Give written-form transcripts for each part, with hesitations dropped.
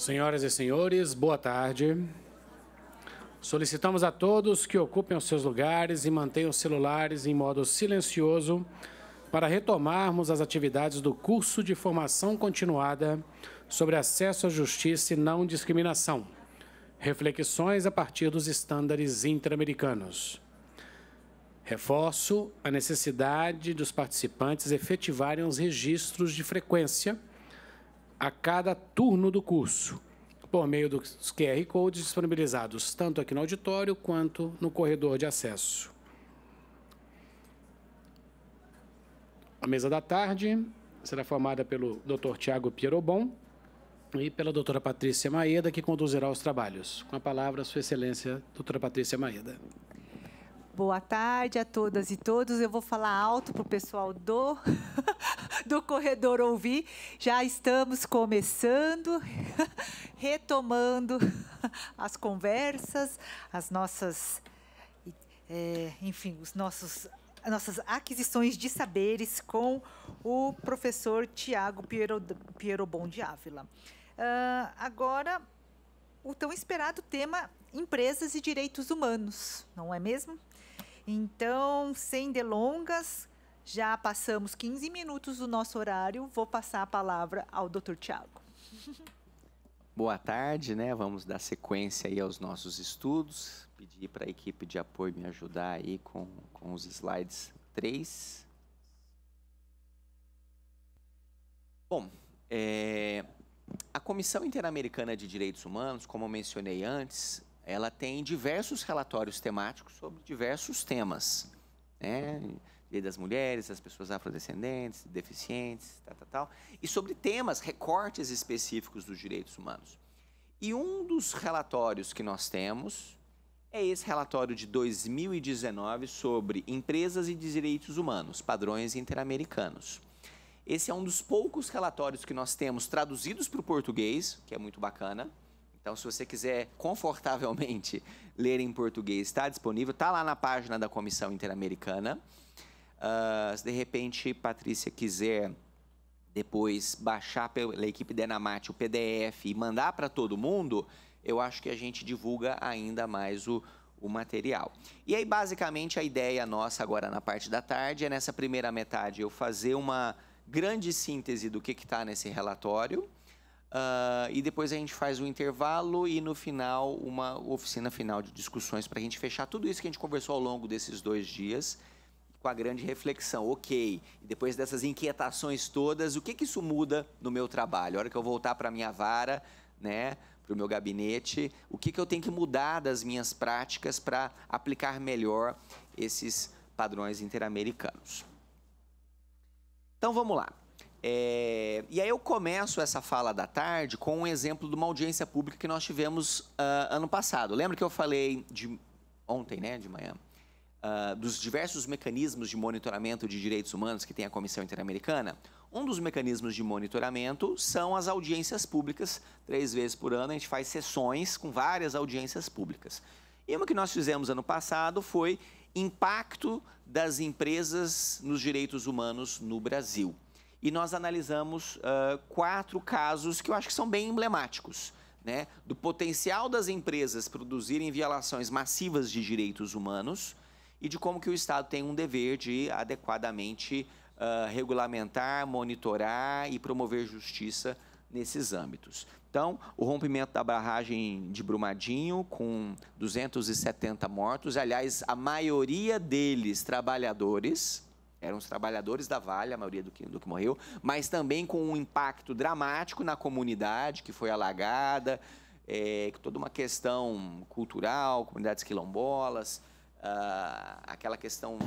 Senhoras e senhores, boa tarde. Solicitamos a todos que ocupem os seus lugares e mantenham os celulares em modo silencioso para retomarmos as atividades do curso de formação continuada sobre acesso à justiça e não discriminação. Reflexões a partir dos estándares interamericanos. Reforço a necessidade dos participantes efetivarem os registros de frequência a cada turno do curso, por meio dos QR Codes disponibilizados tanto aqui no auditório quanto no corredor de acesso. A mesa da tarde será formada pelo Dr. Tiago Pierobon e pela doutora Patrícia Maeda, que conduzirá os trabalhos. Com a palavra, Sua Excelência, doutora Patrícia Maeda. Boa tarde a todas e todos. Eu vou falar alto para o pessoal do corredor ouvir. Já estamos começando, retomando as conversas, as nossas, enfim, as nossas aquisições de saberes com o professor Tiago Pierobon de Ávila. Agora, o tão esperado tema empresas e direitos humanos, não é mesmo? Então, sem delongas, já passamos 15 minutos do nosso horário. Vou passar a palavra ao Dr. Tiago. Boa tarde, né? Vamos dar sequência aí aos nossos estudos. Pedir para a equipe de apoio me ajudar aí com os slides 3. Bom, a Comissão Interamericana de Direitos Humanos, como eu mencionei antes, ela tem diversos relatórios temáticos sobre diversos temas, né? Dia das mulheres, das pessoas afrodescendentes, deficientes, tal. E sobre temas, recortes específicos dos direitos humanos. E um dos relatórios que nós temos é esse relatório de 2019 sobre empresas e direitos humanos, padrões interamericanos. Esse é um dos poucos relatórios que nós temos traduzidos para o português, que é muito bacana. Então, se você quiser confortavelmente ler em português, está disponível, está lá na página da Comissão Interamericana. Se de repente, Patrícia, quiser depois baixar pela equipe da Enamate o PDF e mandar para todo mundo, eu acho que a gente divulga ainda mais o material. E aí, basicamente, a ideia nossa agora na parte da tarde é, nessa primeira metade, eu fazer uma grande síntese do que está nesse relatório. E depois a gente faz um intervalo e, no final, uma oficina final de discussões para a gente fechar tudo isso que a gente conversou ao longo desses 2 dias, com a grande reflexão. Ok, e depois dessas inquietações todas, o que isso muda no meu trabalho? A hora que eu voltar para a minha vara, né, para o meu gabinete, o que eu tenho que mudar das minhas práticas para aplicar melhor esses padrões interamericanos? Então, vamos lá. E aí eu começo essa fala da tarde com um exemplo de uma audiência pública que nós tivemos ano passado. Lembra que eu falei ontem, né, de manhã, dos diversos mecanismos de monitoramento de direitos humanos que tem a Comissão Interamericana? Um dos mecanismos de monitoramento são as audiências públicas. 3 vezes por ano a gente faz sessões com várias audiências públicas. E uma que nós fizemos ano passado foi impacto das empresas nos direitos humanos no Brasil. E nós analisamos 4 casos que eu acho que são bem emblemáticos, né? Do potencial das empresas produzirem violações massivas de direitos humanos e de como que o Estado tem um dever de adequadamente regulamentar, monitorar e promover justiça nesses âmbitos. Então, o rompimento da barragem de Brumadinho, com 270 mortos, aliás, a maioria deles trabalhadores. Eram os trabalhadores da Vale, a maioria do que morreu, mas também com um impacto dramático na comunidade que foi alagada, toda uma questão cultural, comunidades quilombolas, aquela questão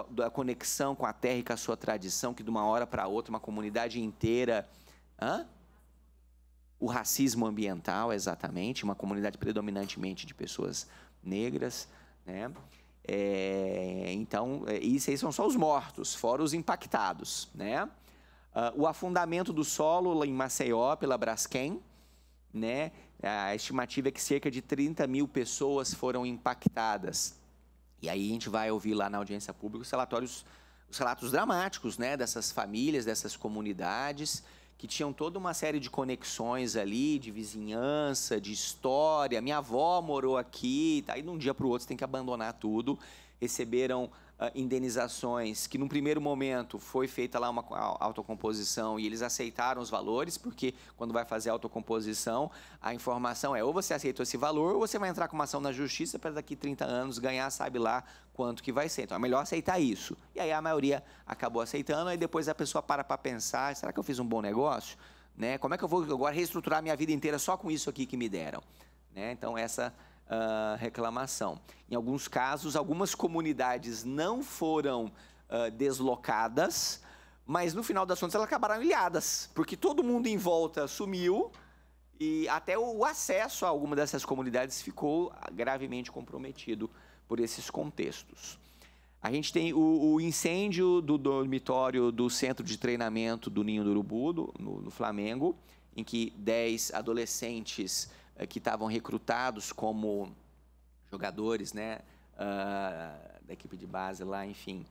da conexão com a terra e com a sua tradição, que de uma hora para outra uma comunidade inteira... O racismo ambiental, exatamente, uma comunidade predominantemente de pessoas negras, né? Então, isso aí são só os mortos, fora os impactados, né? O afundamento do solo lá em Maceió pela Braskem, né? A estimativa é que cerca de 30 mil pessoas foram impactadas. E aí a gente vai ouvir lá na audiência pública os relatos dramáticos, né? Dessas famílias, dessas comunidades que tinham toda uma série de conexões ali, de vizinhança, de história. Minha avó morou aqui, aí de um dia para o outro você tem que abandonar tudo. Receberam indenizações que, num primeiro momento, foi feita lá uma autocomposição e eles aceitaram os valores, porque quando vai fazer a autocomposição, a informação é ou você aceitou esse valor ou você vai entrar com uma ação na justiça para daqui 30 anos ganhar, sabe lá, quanto que vai ser. Então, é melhor aceitar isso. E aí a maioria acabou aceitando, aí depois a pessoa para pensar, será que eu fiz um bom negócio? Né? Como é que eu vou agora reestruturar minha vida inteira só com isso aqui que me deram? Né? Então, essa reclamação. Em alguns casos, algumas comunidades não foram deslocadas, mas no final das contas elas acabaram ilhadas, porque todo mundo em volta sumiu e até o acesso a alguma dessas comunidades ficou gravemente comprometido por esses contextos. A gente tem o incêndio do dormitório do centro de treinamento do Ninho do Urubu, no Flamengo, em que 10 adolescentes que estavam recrutados como jogadores, né, da equipe de base lá, enfim,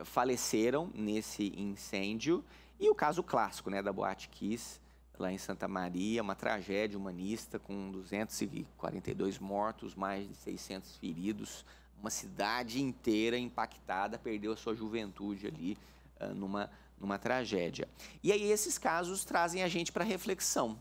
faleceram nesse incêndio. E o caso clássico, né, da Boate Kiss, lá em Santa Maria, uma tragédia humanista com 242 mortos, mais de 600 feridos, uma cidade inteira impactada, perdeu a sua juventude ali numa tragédia. E aí esses casos trazem a gente para reflexão.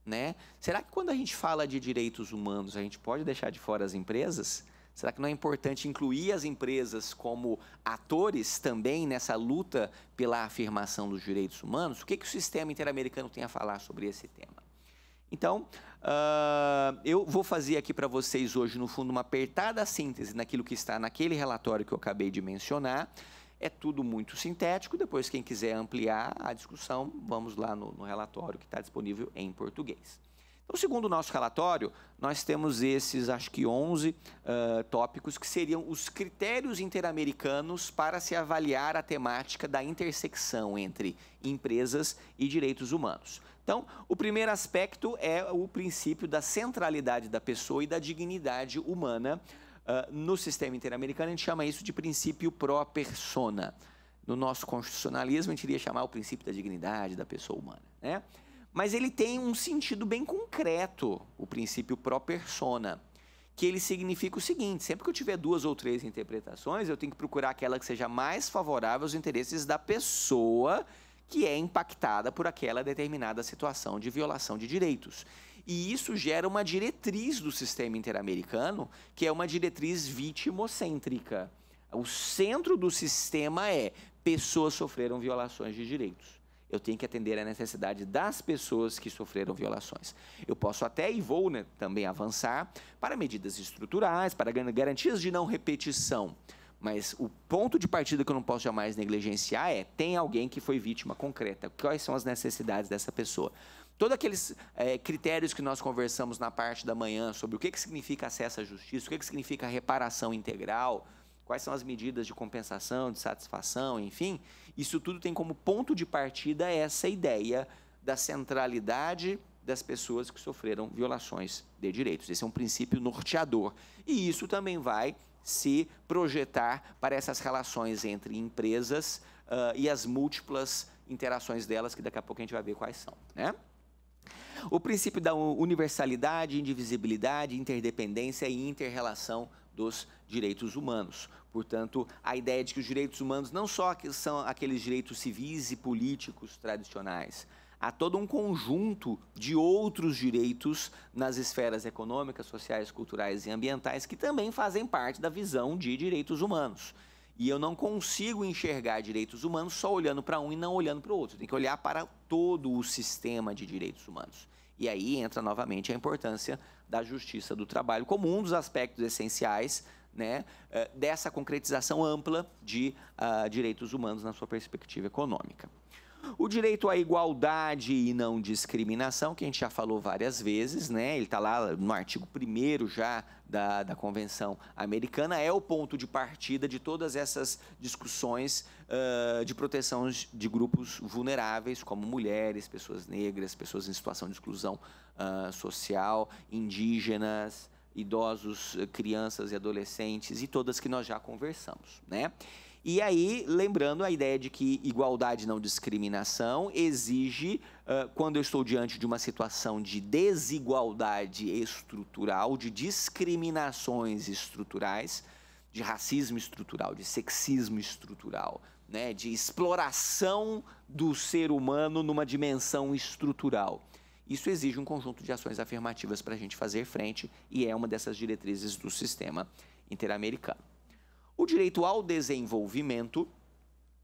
Né? Será que quando a gente fala de direitos humanos, a gente pode deixar de fora as empresas? Será que não é importante incluir as empresas como atores também nessa luta pela afirmação dos direitos humanos? O que o sistema interamericano tem a falar sobre esse tema? Então, eu vou fazer aqui para vocês hoje, no fundo, uma apertada síntese naquilo que está naquele relatório que eu acabei de mencionar. É tudo muito sintético, depois quem quiser ampliar a discussão, vamos lá no relatório que está disponível em português. Então, segundo o nosso relatório, nós temos esses, acho que 11 tópicos, que seriam os critérios interamericanos para se avaliar a temática da intersecção entre empresas e direitos humanos. Então, o primeiro aspecto é o princípio da centralidade da pessoa e da dignidade humana. No sistema interamericano, a gente chama isso de princípio pro persona. No nosso constitucionalismo, a gente iria chamar o princípio da dignidade da pessoa humana, né? Mas ele tem um sentido bem concreto, o princípio pro persona, que ele significa o seguinte: sempre que eu tiver 2 ou 3 interpretações, eu tenho que procurar aquela que seja mais favorável aos interesses da pessoa que é impactada por aquela determinada situação de violação de direitos. E isso gera uma diretriz do sistema interamericano, que é uma diretriz vitimocêntrica. O centro do sistema é: pessoas sofreram violações de direitos. Eu tenho que atender à necessidade das pessoas que sofreram violações. Eu posso até, e vou, né, também avançar, para medidas estruturais, para garantias de não repetição. Mas o ponto de partida que eu não posso jamais negligenciar é: tem alguém que foi vítima concreta. Quais são as necessidades dessa pessoa? Todos aqueles critérios que nós conversamos na parte da manhã sobre o que significa acesso à justiça, o que significa reparação integral, quais são as medidas de compensação, de satisfação, enfim, isso tudo tem como ponto de partida essa ideia da centralidade das pessoas que sofreram violações de direitos. Esse é um princípio norteador. E isso também vai se projetar para essas relações entre empresas e as múltiplas interações delas, que daqui a pouco a gente vai ver quais são, né? O princípio da universalidade, indivisibilidade, interdependência e interrelação dos direitos humanos. Portanto, a ideia de que os direitos humanos não só são aqueles direitos civis e políticos tradicionais, há todo um conjunto de outros direitos nas esferas econômicas, sociais, culturais e ambientais que também fazem parte da visão de direitos humanos. E eu não consigo enxergar direitos humanos só olhando para um e não olhando para o outro. Tem que olhar para todo o sistema de direitos humanos. E aí entra novamente a importância da justiça do trabalho como um dos aspectos essenciais, né, dessa concretização ampla de direitos humanos na sua perspectiva econômica. O direito à igualdade e não discriminação, que a gente já falou várias vezes, né? Ele está lá no artigo 1º já da Convenção Americana, é o ponto de partida de todas essas discussões de proteção de grupos vulneráveis, como mulheres, pessoas negras, pessoas em situação de exclusão social, indígenas, idosos, crianças e adolescentes, e todas que nós já conversamos, né? E aí, lembrando a ideia de que igualdade não discriminação exige, quando eu estou diante de uma situação de desigualdade estrutural, de discriminações estruturais, de racismo estrutural, de sexismo estrutural, né, de exploração do ser humano numa dimensão estrutural. Isso exige um conjunto de ações afirmativas para a gente fazer frente e é uma dessas diretrizes do sistema interamericano. O direito ao desenvolvimento,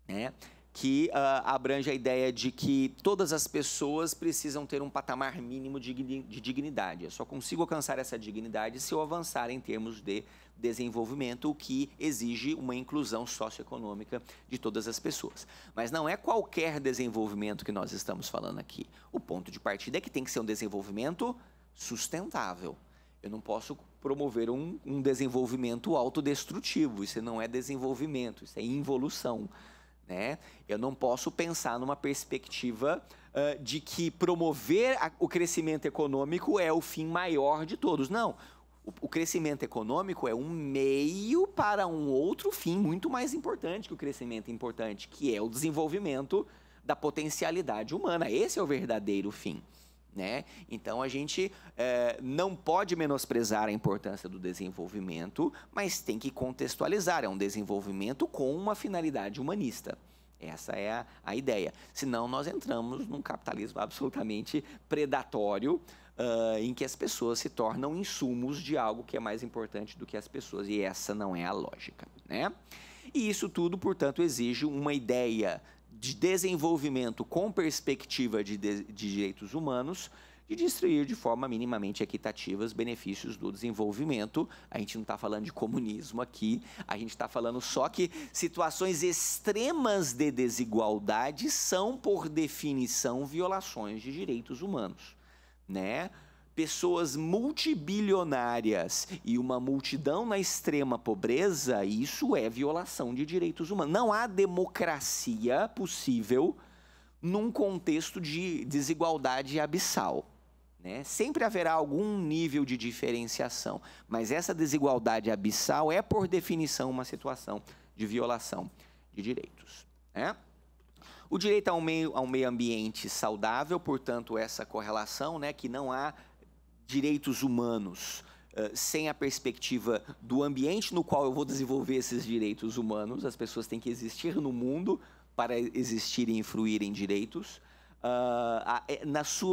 né, que abrange a ideia de que todas as pessoas precisam ter um patamar mínimo de dignidade. Eu só consigo alcançar essa dignidade se eu avançar em termos de desenvolvimento, o que exige uma inclusão socioeconômica de todas as pessoas. Mas não é qualquer desenvolvimento que nós estamos falando aqui. O ponto de partida é que tem que ser um desenvolvimento sustentável. Eu não posso promover um desenvolvimento autodestrutivo. Isso não é desenvolvimento, isso é involução, né? Eu não posso pensar numa perspectiva de que promover o crescimento econômico é o fim maior de todos. Não. O crescimento econômico é um meio para um outro fim muito mais importante que o crescimento importante, que é o desenvolvimento da potencialidade humana. Esse é o verdadeiro fim, né? Então, a gente não pode menosprezar a importância do desenvolvimento, mas tem que contextualizar. É um desenvolvimento com uma finalidade humanista. Essa é a ideia. Senão, nós entramos num capitalismo absolutamente predatório, em que as pessoas se tornam insumos de algo que é mais importante do que as pessoas. E essa não é a lógica, né? E isso tudo, portanto, exige uma ideia de desenvolvimento com perspectiva de direitos humanos, de distribuir de forma minimamente equitativa os benefícios do desenvolvimento. A gente não está falando de comunismo aqui, a gente está falando só que situações extremas de desigualdade são, por definição, violações de direitos humanos, né? Pessoas multibilionárias e uma multidão na extrema pobreza, isso é violação de direitos humanos. Não há democracia possível num contexto de desigualdade abissal, né? Sempre haverá algum nível de diferenciação, mas essa desigualdade abissal é, por definição, uma situação de violação de direitos, né? O direito ao meio ambiente saudável, portanto, essa correlação, né, que não há direitos humanos sem a perspectiva do ambiente no qual eu vou desenvolver esses direitos humanos. As pessoas têm que existir no mundo para existirem e influírem direitos.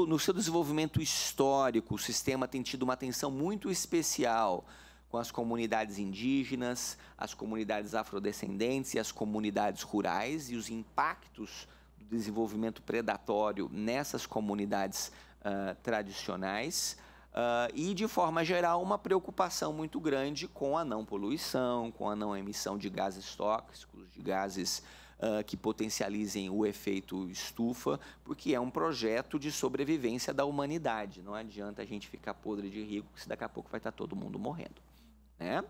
No seu desenvolvimento histórico, o sistema tem tido uma atenção muito especial com as comunidades indígenas, as comunidades afrodescendentes e as comunidades rurais, e os impactos do desenvolvimento predatório nessas comunidades tradicionais. E, de forma geral, uma preocupação muito grande com a não poluição, com a não emissão de gases tóxicos, de gases que potencializem o efeito estufa, porque é um projeto de sobrevivência da humanidade. Não adianta a gente ficar podre de rico, se daqui a pouco vai estar todo mundo morrendo, né?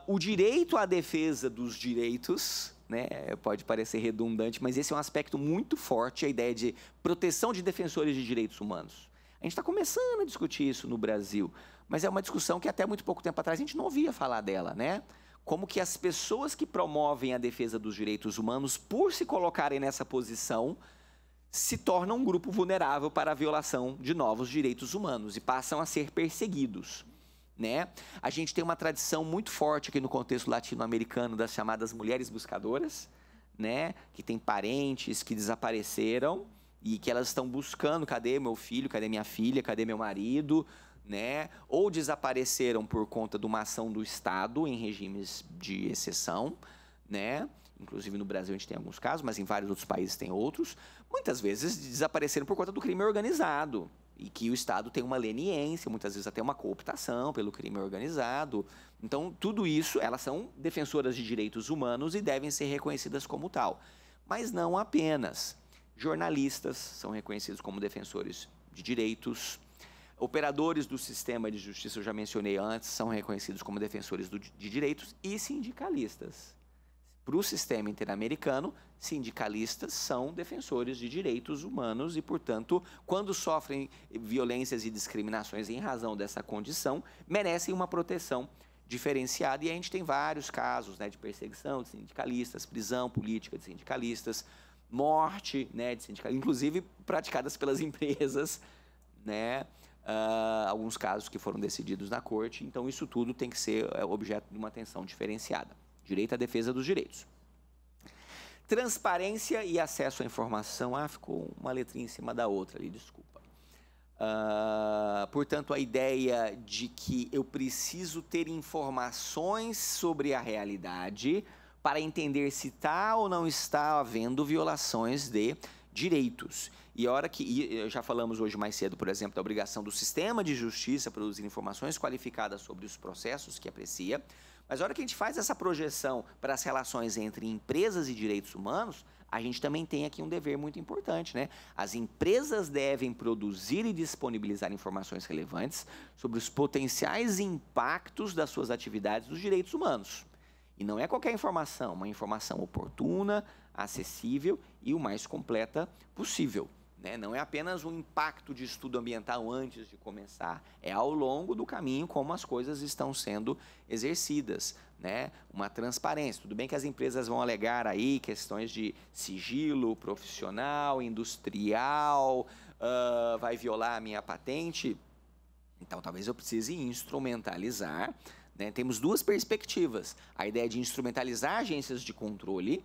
O direito à defesa dos direitos, né, pode parecer redundante, mas esse é um aspecto muito forte, a ideia de proteção de defensores de direitos humanos. A gente está começando a discutir isso no Brasil, mas é uma discussão que até muito pouco tempo atrás a gente não ouvia falar dela, né? Como que as pessoas que promovem a defesa dos direitos humanos, por se colocarem nessa posição, se tornam um grupo vulnerável para a violação de novos direitos humanos e passam a ser perseguidos, né? A gente tem uma tradição muito forte aqui no contexto latino-americano das chamadas mulheres buscadoras, né? Que tem parentes que desapareceram e que elas estão buscando, cadê meu filho, cadê minha filha, cadê meu marido, né? Ou desapareceram por conta de uma ação do Estado em regimes de exceção, né? Inclusive no Brasil a gente tem alguns casos, mas em vários outros países tem outros. Muitas vezes desapareceram por conta do crime organizado, e que o Estado tem uma leniência, muitas vezes até uma cooptação pelo crime organizado. Então, tudo isso, elas são defensoras de direitos humanos e devem ser reconhecidas como tal. Mas não apenas. Jornalistas são reconhecidos como defensores de direitos. Operadores do sistema de justiça, eu já mencionei antes, são reconhecidos como defensores de direitos. E sindicalistas. Para o sistema interamericano, sindicalistas são defensores de direitos humanos e, portanto, quando sofrem violências e discriminações em razão dessa condição, merecem uma proteção diferenciada, e a gente tem vários casos, né, de perseguição de sindicalistas, prisão política de sindicalistas, morte, né, de sindicalistas, inclusive praticadas pelas empresas, né, alguns casos que foram decididos na corte. Então, isso tudo tem que ser objeto de uma atenção diferenciada. Direito à defesa dos direitos. Transparência e acesso à informação. Ficou uma letrinha em cima da outra ali, desculpa. Portanto, a ideia de que eu preciso ter informações sobre a realidade para entender se está ou não está havendo violações de direitos. E já falamos hoje mais cedo, por exemplo, da obrigação do sistema de justiça produzir informações qualificadas sobre os processos que aprecia, mas a hora que a gente faz essa projeção para as relações entre empresas e direitos humanos, a gente também tem aqui um dever muito importante, né? As empresas devem produzir e disponibilizar informações relevantes sobre os potenciais impactos das suas atividades dos direitos humanos. E não é qualquer informação, uma informação oportuna, acessível e o mais completa possível, né? Não é apenas um impacto de estudo ambiental antes de começar, é ao longo do caminho como as coisas estão sendo exercidas, né? Uma transparência. Tudo bem que as empresas vão alegar aí questões de sigilo profissional, industrial, vai violar a minha patente, então talvez eu precise instrumentalizar, né? Temos duas perspectivas, a ideia de instrumentalizar agências de controle,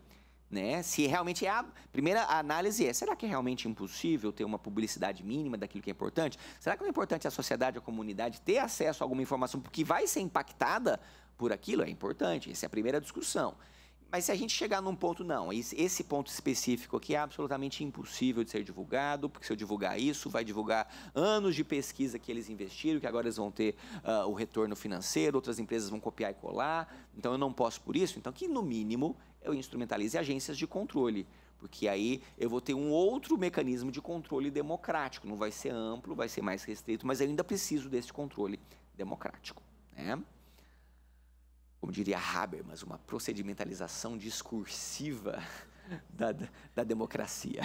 né? Se realmente a primeira análise será que é realmente impossível ter uma publicidade mínima daquilo que é importante? Será que não é importante a sociedade, a comunidade ter acesso a alguma informação porque vai ser impactada por aquilo? É importante, essa é a primeira discussão. Mas se a gente chegar num ponto, não, esse ponto específico aqui é absolutamente impossível de ser divulgado, porque se eu divulgar isso, vai divulgar anos de pesquisa que eles investiram, que agora eles vão ter o retorno financeiro, outras empresas vão copiar e colar, então eu não posso por isso. Então, que no mínimo eu instrumentalize agências de controle, porque aí eu vou ter um outro mecanismo de controle democrático, não vai ser amplo, vai ser mais restrito, mas eu ainda preciso desse controle democrático, né? Como diria Habermas, uma procedimentalização discursiva da democracia.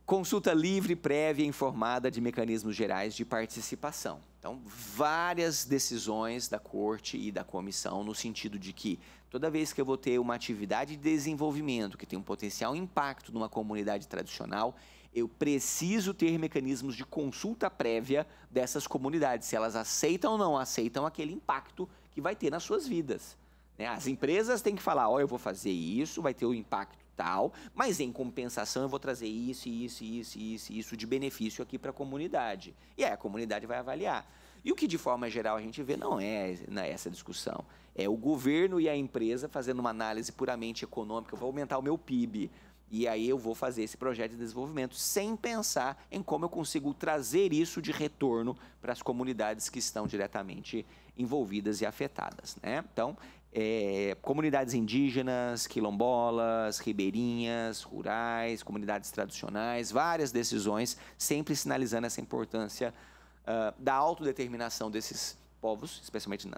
Consulta livre, prévia e informada de mecanismos gerais de participação. Então, várias decisões da Corte e da Comissão no sentido de que toda vez que eu vou ter uma atividade de desenvolvimento que tem um potencial impacto numa comunidade tradicional, eu preciso ter mecanismos de consulta prévia dessas comunidades, se elas aceitam ou não aceitam aquele impacto que vai ter nas suas vidas, né? As empresas têm que falar, eu vou fazer isso, vai ter o impacto tal, mas em compensação eu vou trazer isso de benefício aqui para a comunidade. E aí a comunidade vai avaliar. E o que de forma geral a gente vê não é essa discussão. É o governo e a empresa fazendo uma análise puramente econômica, eu vou aumentar o meu PIB, e aí eu vou fazer esse projeto de desenvolvimento sem pensar em como eu consigo trazer isso de retorno para as comunidades que estão diretamente envolvidas e afetadas, né? Então, comunidades indígenas, quilombolas, ribeirinhas, rurais, comunidades tradicionais, várias decisões, sempre sinalizando essa importância da autodeterminação desses povos, especialmente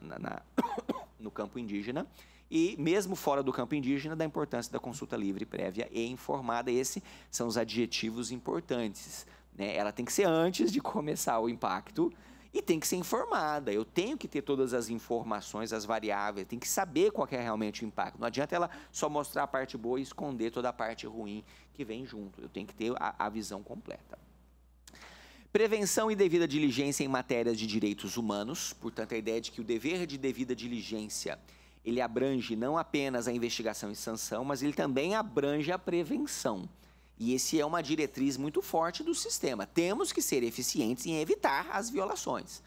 no campo indígena, e mesmo fora do campo indígena, da importância da consulta livre, prévia e informada. Esses são os adjetivos importantes, né? Ela tem que ser antes de começar o impacto e tem que ser informada. Eu tenho que ter todas as informações, as variáveis, tem que saber qual é realmente o impacto. Não adianta ela só mostrar a parte boa e esconder toda a parte ruim que vem junto. Eu tenho que ter a visão completa. Prevenção e devida diligência em matérias de direitos humanos. Portanto, a ideia de que o dever de devida diligência ele abrange não apenas a investigação e sanção, mas ele também abrange a prevenção. E esse é uma diretriz muito forte do sistema. Temos que ser eficientes em evitar as violações.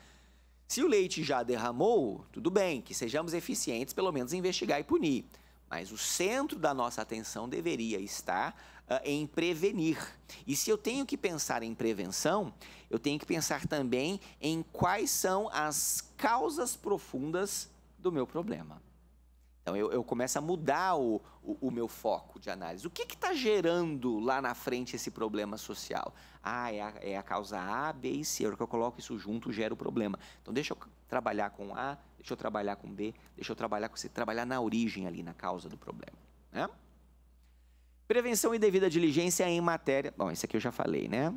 Se o leite já derramou, tudo bem, que sejamos eficientes, pelo menos em investigar e punir. Mas o centro da nossa atenção deveria estar em prevenir. E se eu tenho que pensar em prevenção, eu tenho que pensar também em quais são as causas profundas do meu problema. Então, eu começo a mudar o meu foco de análise. O que está gerando lá na frente esse problema social? É a causa A, B e C. A hora que eu coloco isso junto, gera o problema. Então, deixa eu trabalhar com A, deixa eu trabalhar com B, deixa eu trabalhar com C. Trabalhar na origem ali, na causa do problema, né? Prevenção e devida diligência em matéria... Bom, isso aqui eu já falei, né?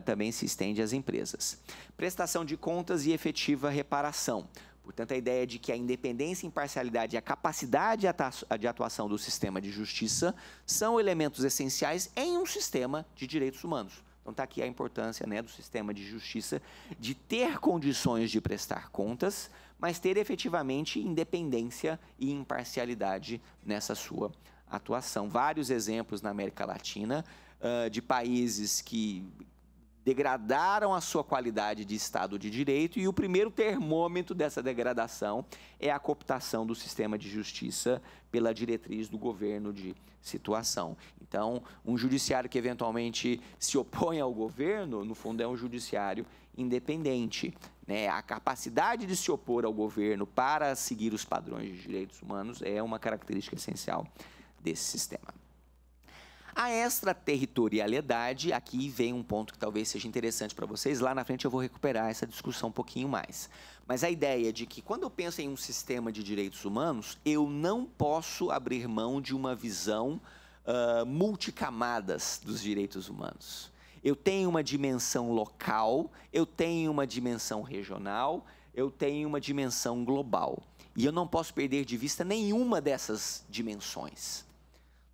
Também se estende às empresas. Prestação de contas e efetiva reparação. Portanto, a ideia de que a independência, imparcialidade e a capacidade de atuação do sistema de justiça são elementos essenciais em um sistema de direitos humanos. Então, está aqui a importância, né, do sistema de justiça de ter condições de prestar contas, mas ter efetivamente independência e imparcialidade nessa sua atuação. Vários exemplos na América Latina de países que degradaram a sua qualidade de Estado de Direito, e o primeiro termômetro dessa degradação é a cooptação do sistema de justiça pela diretriz do governo de situação. Então, um judiciário que eventualmente se opõe ao governo, no fundo, é um judiciário independente, né? A capacidade de se opor ao governo para seguir os padrões de direitos humanos é uma característica essencial desse sistema. A extraterritorialidade, aqui vem um ponto que talvez seja interessante para vocês. Lá na frente eu vou recuperar essa discussão um pouquinho mais. Mas a ideia de que, quando eu penso em um sistema de direitos humanos, eu não posso abrir mão de uma visão multicamadas dos direitos humanos. Eu tenho uma dimensão local, eu tenho uma dimensão regional, eu tenho uma dimensão global. E eu não posso perder de vista nenhuma dessas dimensões.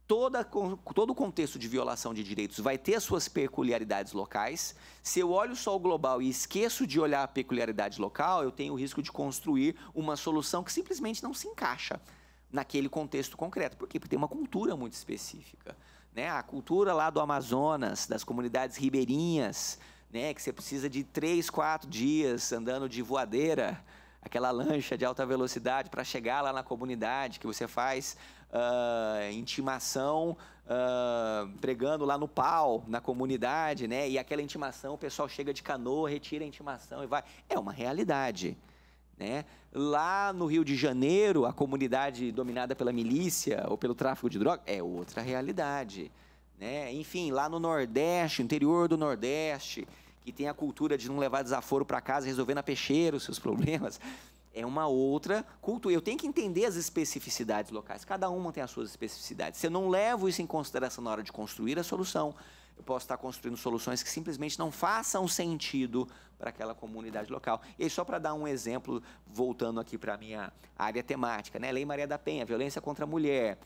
Todo o contexto de violação de direitos vai ter as suas peculiaridades locais. Se eu olho só o global e esqueço de olhar a peculiaridade local, eu tenho o risco de construir uma solução que simplesmente não se encaixa naquele contexto concreto. Por quê? Porque tem uma cultura muito específica, né? A cultura lá do Amazonas, das comunidades ribeirinhas, né? Que você precisa de 3, 4 dias andando de voadeira, aquela lancha de alta velocidade para chegar lá na comunidade, que você faz intimação pregando lá no pau, na comunidade, né? E aquela intimação, o pessoal chega de canoa, retira a intimação e vai. É uma realidade, né? Lá no Rio de Janeiro, a comunidade dominada pela milícia ou pelo tráfico de drogas é outra realidade, né? Enfim, lá no Nordeste, interior do Nordeste, que tem a cultura de não levar desaforo para casa e resolver na peixeira os seus problemas, é uma outra cultura. Eu tenho que entender as especificidades locais. Cada uma tem as suas especificidades. Se eu não levo isso em consideração na hora de construir a solução, eu posso estar construindo soluções que simplesmente não façam sentido para aquela comunidade local. E aí, só para dar um exemplo, voltando aqui para a minha área temática, né? Lei Maria da Penha, violência contra a mulher.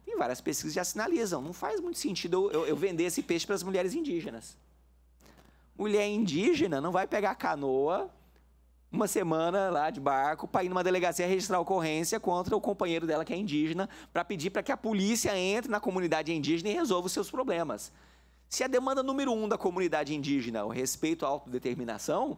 Tem várias pesquisas que já sinalizam. Não faz muito sentido eu vender esse peixe para as mulheres indígenas. Mulher indígena não vai pegar canoa uma semana lá de barco para ir numa delegacia registrar ocorrência contra o companheiro dela que é indígena, para pedir para que a polícia entre na comunidade indígena e resolva os seus problemas. Se a demanda número 1 da comunidade indígena, o respeito à autodeterminação,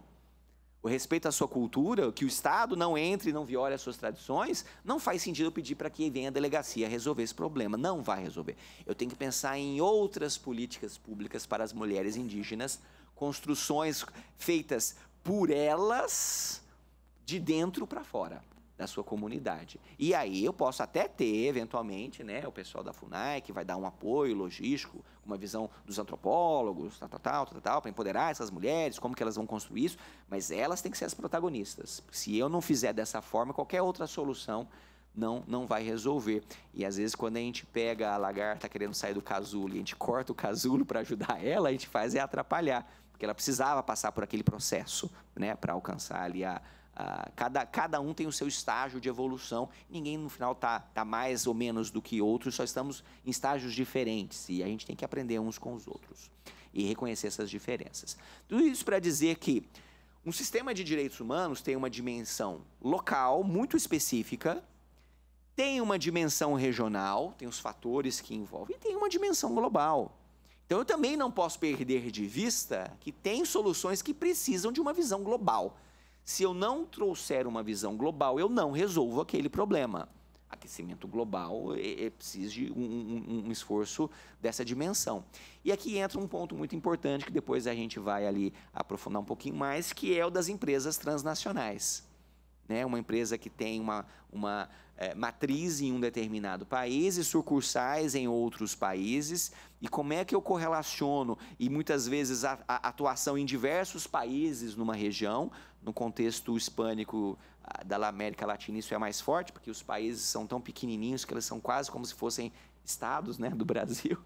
o respeito à sua cultura, que o Estado não entre e não viole as suas tradições, não faz sentido eu pedir para que venha a delegacia resolver esse problema. Não vai resolver. Eu tenho que pensar em outras políticas públicas para as mulheres indígenas, construções feitas por elas, de dentro para fora da sua comunidade. E aí eu posso até ter, eventualmente, né, o pessoal da FUNAI, que vai dar um apoio logístico, uma visão dos antropólogos, para empoderar essas mulheres, como que elas vão construir isso, mas elas têm que ser as protagonistas. Se eu não fizer dessa forma, qualquer outra solução não vai resolver. E às vezes, quando a gente pega a lagarta querendo sair do casulo e a gente corta o casulo para ajudar ela, a gente faz atrapalhar, porque ela precisava passar por aquele processo, né, para alcançar ali cada um tem o seu estágio de evolução, ninguém no final tá mais ou menos do que outros, só estamos em estágios diferentes e a gente tem que aprender uns com os outros e reconhecer essas diferenças. Tudo isso para dizer que um sistema de direitos humanos tem uma dimensão local muito específica, tem uma dimensão regional, tem os fatores que envolvem, e tem uma dimensão global. Então eu também não posso perder de vista que tem soluções que precisam de uma visão global. Se eu não trouxer uma visão global, eu não resolvo aquele problema. Aquecimento global precisa de um esforço dessa dimensão. E aqui entra um ponto muito importante, que depois a gente vai ali aprofundar um pouquinho mais, que é o das empresas transnacionais. Né? Uma empresa que tem uma matriz em um determinado país e sucursais em outros países, e como é que eu correlaciono, e muitas vezes a atuação em diversos países numa região, no contexto hispânico da América Latina isso é mais forte, porque os países são tão pequenininhos que eles são quase como se fossem estados, né, do Brasil.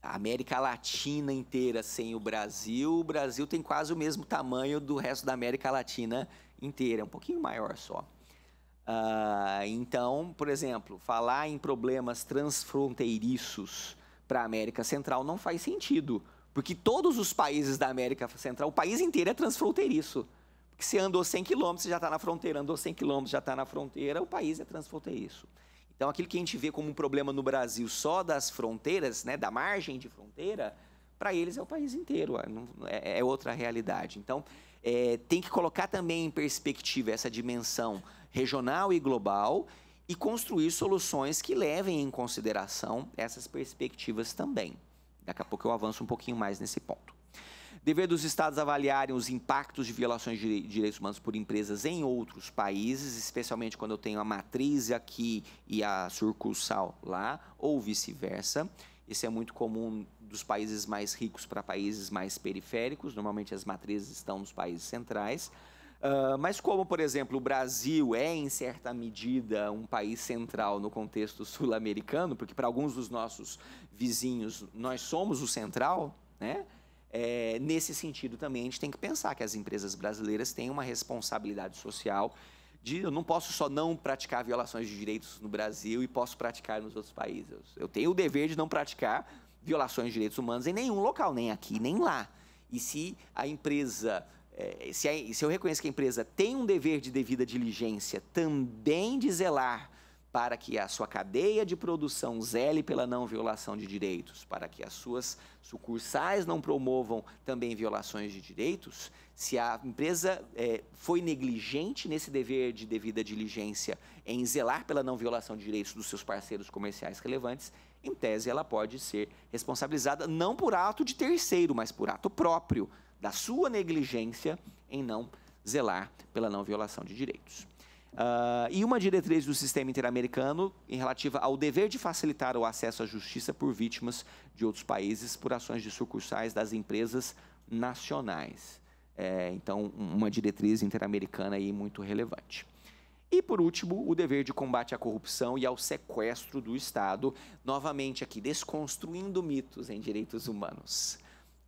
a América Latina inteira sem o Brasil tem quase o mesmo tamanho do resto da América Latina inteira, é um pouquinho maior só. Então, por exemplo, falar em problemas transfronteiriços para a América Central não faz sentido, porque todos os países da América Central, o país inteiro é transfronteiriço. Porque você andou 100 quilômetros, você já está na fronteira, andou 100 quilômetros, já está na fronteira, o país é transfronteiriço. Então, aquilo que a gente vê como um problema no Brasil só das fronteiras, né, da margem de fronteira, para eles é o país inteiro, é outra realidade. Então, tem que colocar também em perspectiva essa dimensão regional e global e construir soluções que levem em consideração essas perspectivas também. Daqui a pouco eu avanço um pouquinho mais nesse ponto. Dever dos Estados avaliarem os impactos de violações de direitos humanos por empresas em outros países, especialmente quando eu tenho a matriz aqui e a sucursal lá, ou vice-versa. Isso é muito comum dos países mais ricos para países mais periféricos. Normalmente as matrizes estão nos países centrais. Mas como, por exemplo, o Brasil é, em certa medida, um país central no contexto sul-americano, porque para alguns dos nossos vizinhos nós somos o central, né? Nesse sentido também a gente tem que pensar que as empresas brasileiras têm uma responsabilidade social de eu não posso só não praticar violações de direitos no Brasil e posso praticar nos outros países. Eu tenho o dever de não praticar violações de direitos humanos em nenhum local, nem aqui, nem lá. E se a empresa, se eu reconheço que a empresa tem um dever de devida diligência também de zelar para que a sua cadeia de produção zele pela não violação de direitos, para que as suas sucursais não promovam também violações de direitos, se a empresa foi negligente nesse dever de devida diligência em zelar pela não violação de direitos dos seus parceiros comerciais relevantes, em tese ela pode ser responsabilizada não por ato de terceiro, mas por ato próprio da sua negligência em não zelar pela não violação de direitos. E uma diretriz do sistema interamericano em relativa ao dever de facilitar o acesso à justiça por vítimas de outros países por ações de sucursais das empresas nacionais. Então, uma diretriz interamericana aí muito relevante. E, por último, o dever de combate à corrupção e ao sequestro do Estado, novamente aqui, desconstruindo mitos em direitos humanos.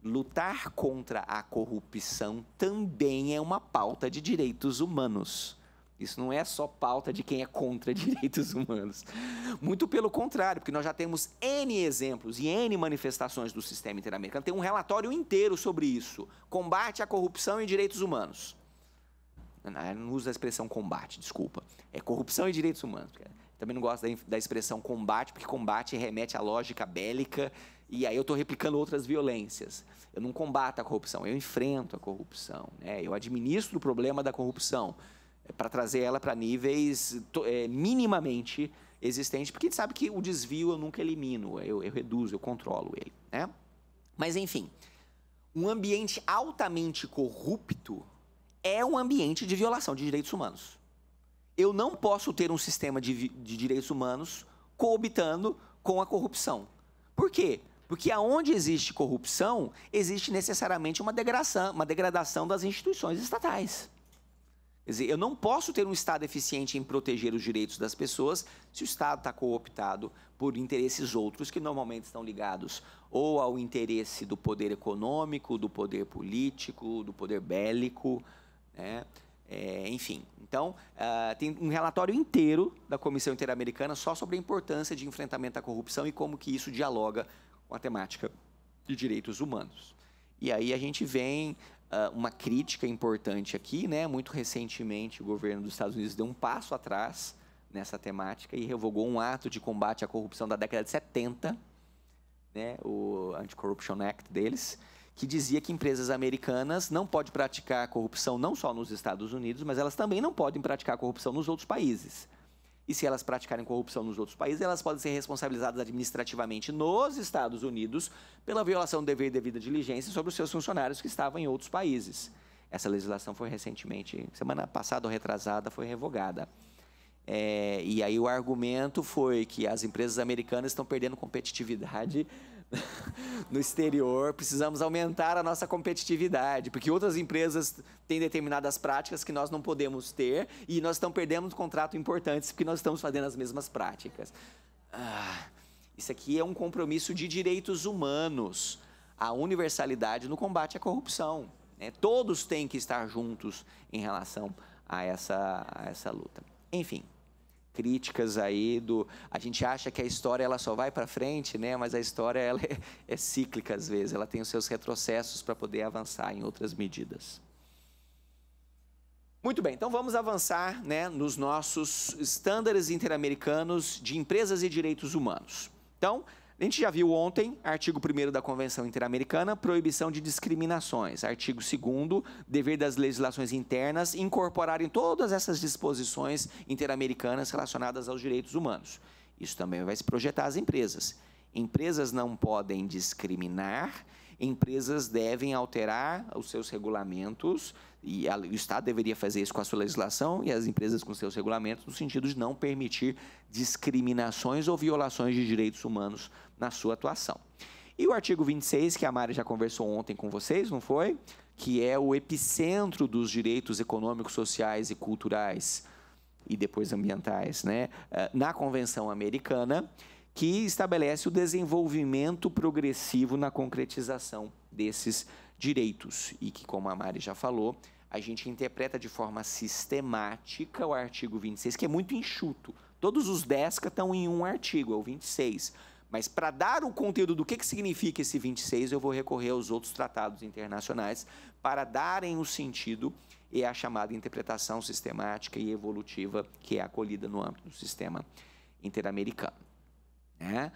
Lutar contra a corrupção também é uma pauta de direitos humanos. Isso não é só pauta de quem é contra direitos humanos. Muito pelo contrário, porque nós já temos N exemplos e N manifestações do sistema interamericano. Tem um relatório inteiro sobre isso. Combate à corrupção e direitos humanos. Não uso a expressão combate, desculpa. É corrupção e direitos humanos. Também não gosto da expressão combate, porque combate remete à lógica bélica, e aí eu estou replicando outras violências. Eu não combato a corrupção, eu enfrento a corrupção, né? Eu administro o problema da corrupção, para trazer ela para níveis minimamente existentes, porque a gente sabe que o desvio eu nunca elimino, eu reduzo, eu controlo ele, né? Mas, enfim, um ambiente altamente corrupto é um ambiente de violação de direitos humanos. Eu não posso ter um sistema de direitos humanos coabitando com a corrupção. Por quê? Porque aonde existe corrupção, existe necessariamente uma degradação das instituições estatais. Quer dizer, eu não posso ter um Estado eficiente em proteger os direitos das pessoas se o Estado está cooptado por interesses outros que normalmente estão ligados ou ao interesse do poder econômico, do poder político, do poder bélico, né? Enfim, então, tem um relatório inteiro da Comissão Interamericana só sobre a importância de enfrentamento à corrupção e como que isso dialoga com a temática de direitos humanos. E aí a gente vem uma crítica importante aqui, né? Muito recentemente o governo dos Estados Unidos deu um passo atrás nessa temática e revogou um ato de combate à corrupção da década de 70, né? O Anti-Corruption Act deles, que dizia que empresas americanas não podem praticar corrupção não só nos Estados Unidos, mas elas também não podem praticar corrupção nos outros países. E se elas praticarem corrupção nos outros países, elas podem ser responsabilizadas administrativamente nos Estados Unidos pela violação do dever de devida diligência sobre os seus funcionários que estavam em outros países. Essa legislação foi recentemente, semana passada ou retrasada, foi revogada. E aí o argumento foi que as empresas americanas estão perdendo competitividade no exterior, precisamos aumentar a nossa competitividade, porque outras empresas têm determinadas práticas que nós não podemos ter e nós estamos perdendo contratos importantes porque nós estamos fazendo as mesmas práticas. Isso aqui é um compromisso de direitos humanos, a universalidade no combate à corrupção, né? Todos têm que estar juntos em relação a essa luta. Enfim, críticas aí a gente acha que a história ela só vai para frente, né? Mas a história ela é cíclica às vezes, ela tem os seus retrocessos para poder avançar em outras medidas. Muito bem, então vamos avançar, né, nos nossos estándares interamericanos de empresas e direitos humanos. Então, a gente já viu ontem, artigo 1º da Convenção Interamericana, proibição de discriminações. Artigo 2º, dever das legislações internas incorporarem todas essas disposições interamericanas relacionadas aos direitos humanos. Isso também vai se projetar às empresas. Empresas não podem discriminar, empresas devem alterar os seus regulamentos, e o Estado deveria fazer isso com a sua legislação e as empresas com seus regulamentos, no sentido de não permitir discriminações ou violações de direitos humanos na sua atuação. E o artigo 26, que a Mari já conversou ontem com vocês, não foi? Que é o epicentro dos direitos econômicos, sociais e culturais, e depois ambientais, né? Na Convenção Americana, que estabelece o desenvolvimento progressivo na concretização desses direitos e que, como a Mari já falou, a gente interpreta de forma sistemática o artigo 26, que é muito enxuto. Todos os 10 estão em um artigo, é o 26. Mas para dar o conteúdo do que significa esse 26, eu vou recorrer aos outros tratados internacionais para darem o sentido e a chamada interpretação sistemática e evolutiva que é acolhida no âmbito do sistema interamericano, né?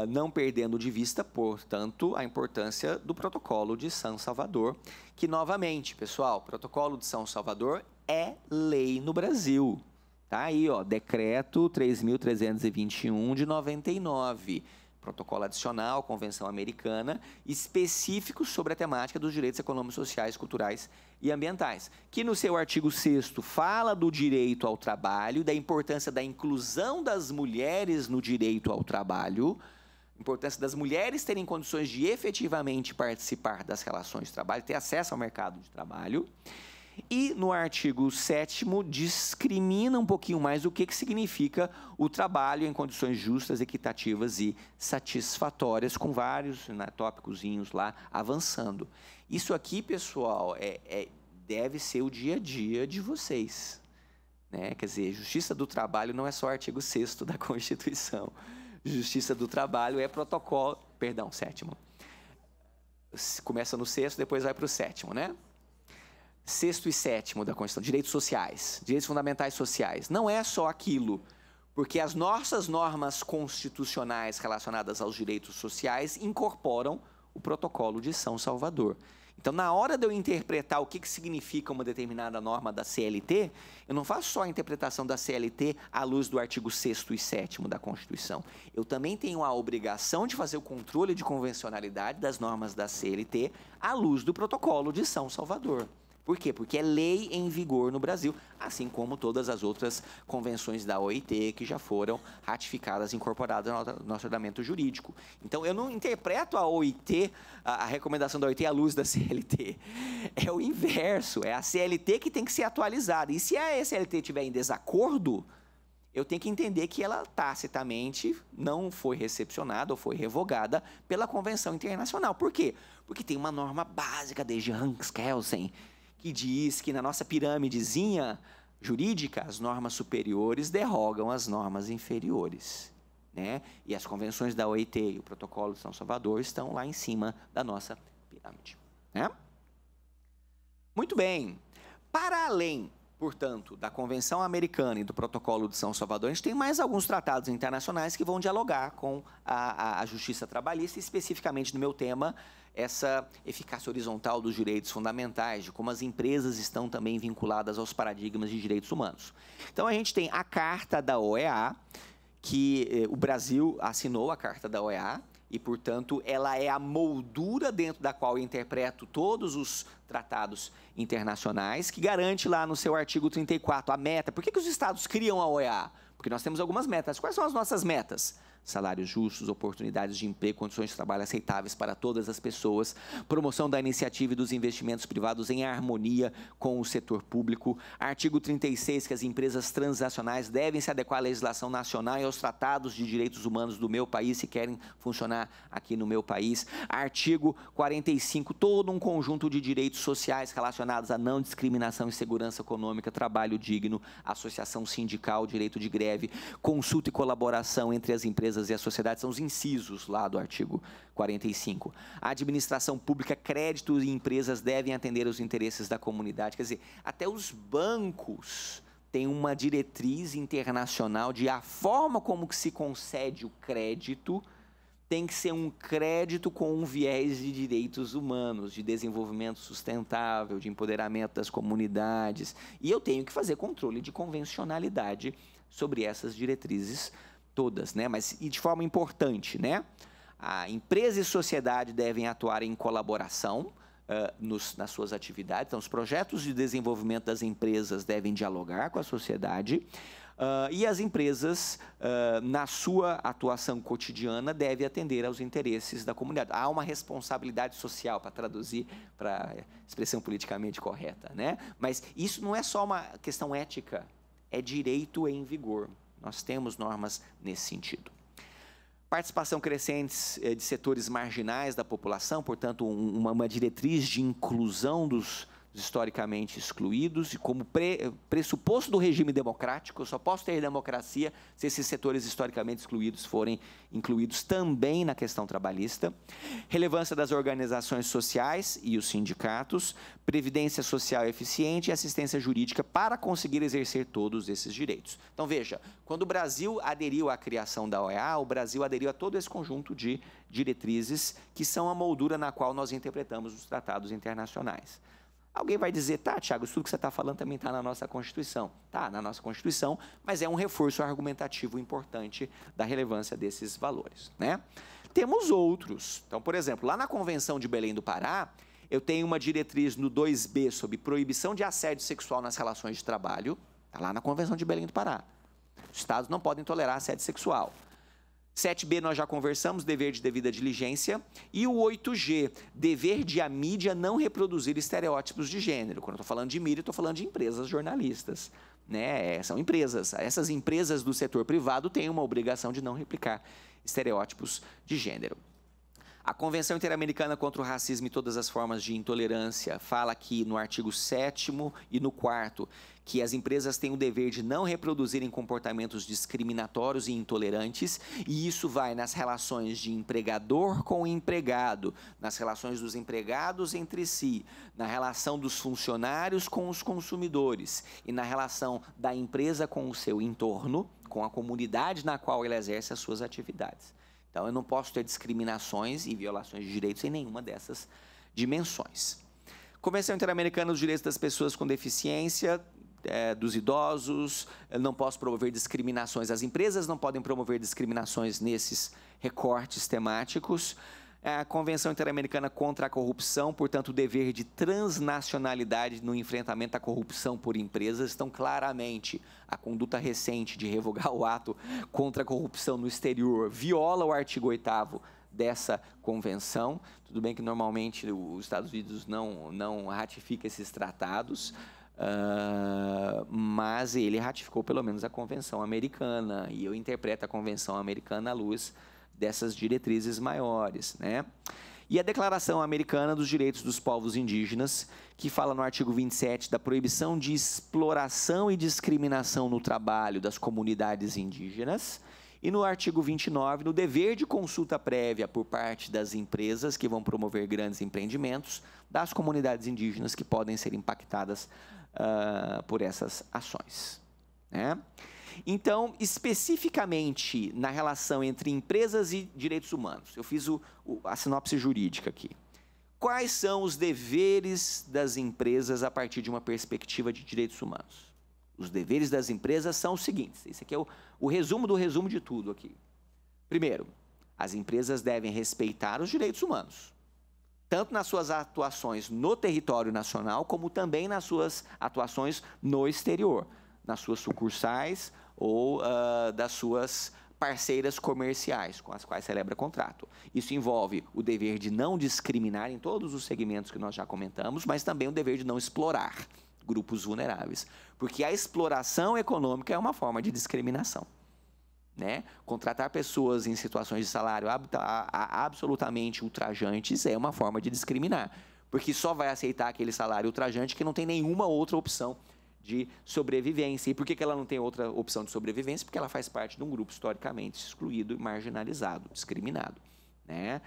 Não perdendo de vista, portanto, a importância do Protocolo de São Salvador, que, novamente, pessoal, o Protocolo de São Salvador é lei no Brasil. Tá aí, ó, Decreto 3.321 de 99, protocolo adicional, Convenção Americana, específico sobre a temática dos direitos econômicos, sociais, culturais e ambientais, que no seu artigo 6º fala do direito ao trabalho, da importância da inclusão das mulheres no direito ao trabalho, importância das mulheres terem condições de efetivamente participar das relações de trabalho, ter acesso ao mercado de trabalho. E no artigo 7º discrimina um pouquinho mais o que significa o trabalho em condições justas, equitativas e satisfatórias, com vários, né, tópicozinhos lá avançando. Isso aqui, pessoal, deve ser o dia a dia de vocês, né? Quer dizer, justiça do trabalho não é só o artigo 6º da Constituição. Justiça do trabalho é protocolo, perdão, 7º. Começa no 6º, depois vai para o 7º, né? 6º e 7º da Constituição, direitos sociais, direitos fundamentais sociais. Não é só aquilo, porque as nossas normas constitucionais relacionadas aos direitos sociais incorporam o Protocolo de São Salvador. Então, na hora de eu interpretar o que significa uma determinada norma da CLT, eu não faço só a interpretação da CLT à luz do artigo 6º e 7º da Constituição. Eu também tenho a obrigação de fazer o controle de convencionalidade das normas da CLT à luz do Protocolo de São Salvador. Por quê? Porque é lei em vigor no Brasil, assim como todas as outras convenções da OIT que já foram ratificadas e incorporadas no nosso ordenamento jurídico. Então, eu não interpreto a OIT, a recomendação da OIT à luz da CLT. É o inverso, é a CLT que tem que ser atualizada. E se a CLT estiver em desacordo, eu tenho que entender que ela tacitamente não foi recepcionada ou foi revogada pela Convenção Internacional. Por quê? Porque tem uma norma básica desde Hans Kelsen, que diz que na nossa pirâmidezinha jurídica, as normas superiores derrogam as normas inferiores, né? E as convenções da OIT e o Protocolo de São Salvador estão lá em cima da nossa pirâmide, né? Muito bem. Para além, portanto, da Convenção Americana e do Protocolo de São Salvador, a gente tem mais alguns tratados internacionais que vão dialogar com a justiça trabalhista, especificamente no meu tema, essa eficácia horizontal dos direitos fundamentais, de como as empresas estão também vinculadas aos paradigmas de direitos humanos. Então, a gente tem a Carta da OEA, que o Brasil assinou a Carta da OEA, e, portanto, ela é a moldura dentro da qual eu interpreto todos os tratados internacionais, que garante lá no seu artigo 34 a meta. Por que os Estados criam a OEA? Porque nós temos algumas metas. Quais são as nossas metas? salários justos, oportunidades de emprego, condições de trabalho aceitáveis para todas as pessoas, promoção da iniciativa e dos investimentos privados em harmonia com o setor público. Artigo 36, que as empresas transacionais devem se adequar à legislação nacional e aos tratados de direitos humanos do meu país, se querem funcionar aqui no meu país. Artigo 45, todo um conjunto de direitos sociais relacionados à não discriminação e segurança econômica, trabalho digno, associação sindical, direito de greve, consulta e colaboração entre as empresas e a sociedade, são os incisos lá do artigo 45. A administração pública, créditos e empresas devem atender aos interesses da comunidade. Quer dizer, até os bancos têm uma diretriz internacional de a forma como que se concede o crédito tem que ser um crédito com um viés de direitos humanos, de desenvolvimento sustentável, de empoderamento das comunidades. E eu tenho que fazer controle de convencionalidade sobre essas diretrizes todas, né? Mas e de forma importante, né? A empresa e sociedade devem atuar em colaboração nas suas atividades. Então, os projetos de desenvolvimento das empresas devem dialogar com a sociedade e as empresas, na sua atuação cotidiana, devem atender aos interesses da comunidade. Há uma responsabilidade social, para traduzir para a expressão politicamente correta, né? Mas isso não é só uma questão ética, é direito em vigor. Nós temos normas nesse sentido. Participação crescente de setores marginais da população, portanto, uma diretriz de inclusão dos historicamente excluídos, e como pressuposto do regime democrático, eu só posso ter democracia se esses setores historicamente excluídos forem incluídos também na questão trabalhista. Relevância das organizações sociais e os sindicatos, previdência social eficiente e assistência jurídica para conseguir exercer todos esses direitos. Então, veja, quando o Brasil aderiu à criação da OEA, o Brasil aderiu a todo esse conjunto de diretrizes que são a moldura na qual nós interpretamos os tratados internacionais. Alguém vai dizer, tá, Tiago, isso tudo que você está falando também está na nossa Constituição. Está na nossa Constituição, mas é um reforço argumentativo importante da relevância desses valores, né? Temos outros. Então, por exemplo, lá na Convenção de Belém do Pará, eu tenho uma diretriz no 2B sobre proibição de assédio sexual nas relações de trabalho. Está lá na Convenção de Belém do Pará. Os Estados não podem tolerar assédio sexual. 7B nós já conversamos, dever de devida diligência. E o 8G, dever de a mídia não reproduzir estereótipos de gênero. Quando eu estou falando de mídia, eu estou falando de empresas jornalistas, né? São empresas. Essas empresas do setor privado têm uma obrigação de não replicar estereótipos de gênero. A Convenção Interamericana contra o Racismo e todas as formas de intolerância fala aqui no artigo 7º e no 4º que as empresas têm o dever de não reproduzirem comportamentos discriminatórios e intolerantes, e isso vai nas relações de empregador com empregado, nas relações dos empregados entre si, na relação dos funcionários com os consumidores e na relação da empresa com o seu entorno, com a comunidade na qual ela exerce as suas atividades. Então, eu não posso ter discriminações e violações de direitos em nenhuma dessas dimensões. Convenção Interamericana dos Direitos das Pessoas com Deficiência, dos idosos, eu não posso promover discriminações. As empresas não podem promover discriminações nesses recortes temáticos. A Convenção Interamericana contra a Corrupção, portanto, o dever de transnacionalidade no enfrentamento à corrupção por empresas. Então, claramente, a conduta recente de revogar o ato contra a corrupção no exterior viola o artigo 8º dessa convenção. Tudo bem que, normalmente, os Estados Unidos não ratifica esses tratados, mas ele ratificou, pelo menos, a Convenção Americana, e eu interpreto a Convenção Americana à luz dessas diretrizes maiores, né? E a Declaração Americana dos Direitos dos Povos Indígenas, que fala no artigo 27 da proibição de exploração e discriminação no trabalho das comunidades indígenas, e no artigo 29, no dever de consulta prévia por parte das empresas que vão promover grandes empreendimentos das comunidades indígenas que podem ser impactadas por essas ações, né? Então, especificamente na relação entre empresas e direitos humanos, eu fiz a sinopse jurídica aqui. Quais são os deveres das empresas a partir de uma perspectiva de direitos humanos? Os deveres das empresas são os seguintes. Esse aqui é o resumo do resumo de tudo aqui. Primeiro, as empresas devem respeitar os direitos humanos, tanto nas suas atuações no território nacional, como também nas suas atuações no exterior, nas suas sucursais ou das suas parceiras comerciais com as quais celebra contrato. Isso envolve o dever de não discriminar em todos os segmentos que nós já comentamos, mas também o dever de não explorar grupos vulneráveis, porque a exploração econômica é uma forma de discriminação. Né? Contratar pessoas em situações de salário absolutamente ultrajantes é uma forma de discriminar, porque só vai aceitar aquele salário ultrajante que não tem nenhuma outra opção de sobrevivência. E por que ela não tem outra opção de sobrevivência? Porque ela faz parte de um grupo historicamente excluído, marginalizado, discriminado. Né?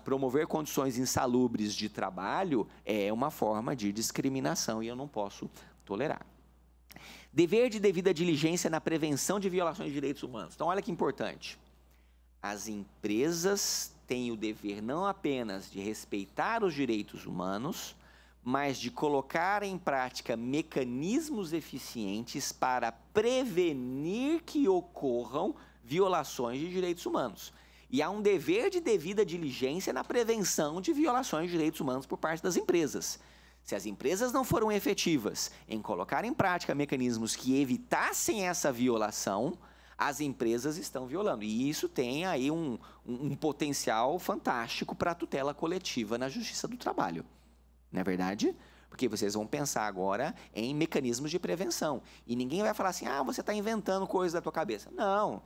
Promover condições insalubres de trabalho é uma forma de discriminação e eu não posso tolerar. Dever de devida diligência na prevenção de violações de direitos humanos. Então, olha que importante. As empresas têm o dever não apenas de respeitar os direitos humanos, mas de colocar em prática mecanismos eficientes para prevenir que ocorram violações de direitos humanos. E há um dever de devida diligência na prevenção de violações de direitos humanos por parte das empresas. Se as empresas não foram efetivas em colocar em prática mecanismos que evitassem essa violação, as empresas estão violando. E isso tem aí um potencial fantástico para a tutela coletiva na Justiça do Trabalho. Não é verdade? Porque vocês vão pensar agora em mecanismos de prevenção. E ninguém vai falar assim, você está inventando coisas da tua cabeça. Não.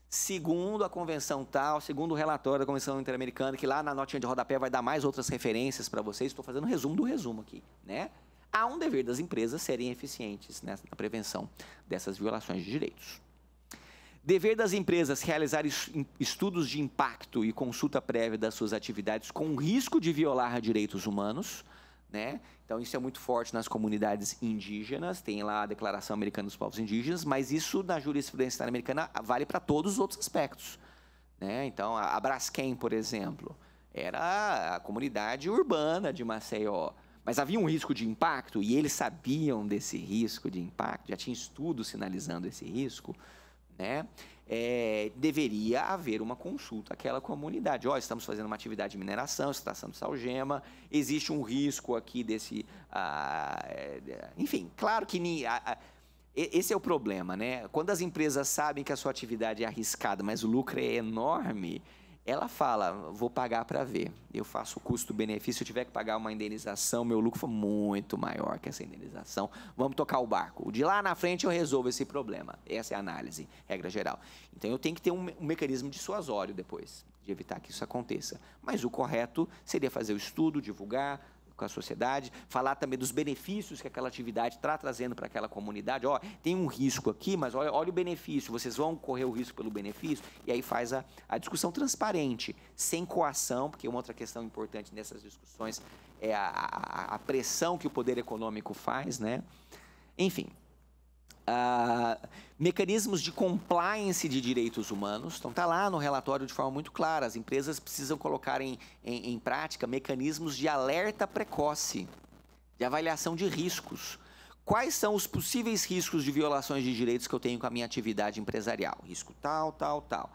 Segundo a convenção tal, segundo o relatório da Convenção Interamericana, que lá na notinha de rodapé vai dar mais outras referências para vocês, estou fazendo um resumo do resumo aqui. Né? Há um dever das empresas serem eficientes na prevenção dessas violações de direitos. Dever das empresas realizar estudos de impacto e consulta prévia das suas atividades com risco de violar direitos humanos. Né? Então, isso é muito forte nas comunidades indígenas, tem lá a Declaração Americana dos Povos Indígenas, mas isso na jurisprudência americana vale para todos os outros aspectos. Né? Então, a Braskem, por exemplo, era a comunidade urbana de Maceió, mas havia um risco de impacto e eles sabiam desse risco de impacto, já tinha estudos sinalizando esse risco. Né? Deveria haver uma consulta àquela comunidade. Estamos fazendo uma atividade de mineração, extração de salgema, existe um risco aqui desse... enfim, claro que... esse é o problema, né? Quando as empresas sabem que a sua atividade é arriscada, mas o lucro é enorme, ela fala, vou pagar para ver. Eu faço o custo-benefício, se eu tiver que pagar uma indenização, meu lucro foi muito maior que essa indenização. Vamos tocar o barco. De lá na frente eu resolvo esse problema. Essa é a análise, regra geral. Então eu tenho que ter um mecanismo dissuasório depois, de evitar que isso aconteça. Mas o correto seria fazer o estudo, divulgar com a sociedade, falar também dos benefícios que aquela atividade está trazendo para aquela comunidade. Tem um risco aqui, mas olha o benefício, vocês vão correr o risco pelo benefício, e aí faz a discussão transparente, sem coação, porque uma outra questão importante nessas discussões é a pressão que o poder econômico faz, né? Enfim, mecanismos de compliance de direitos humanos. Então, está lá no relatório de forma muito clara. As empresas precisam colocar em prática mecanismos de alerta precoce, de avaliação de riscos. Quais são os possíveis riscos de violações de direitos que eu tenho com a minha atividade empresarial? Risco tal, tal, tal.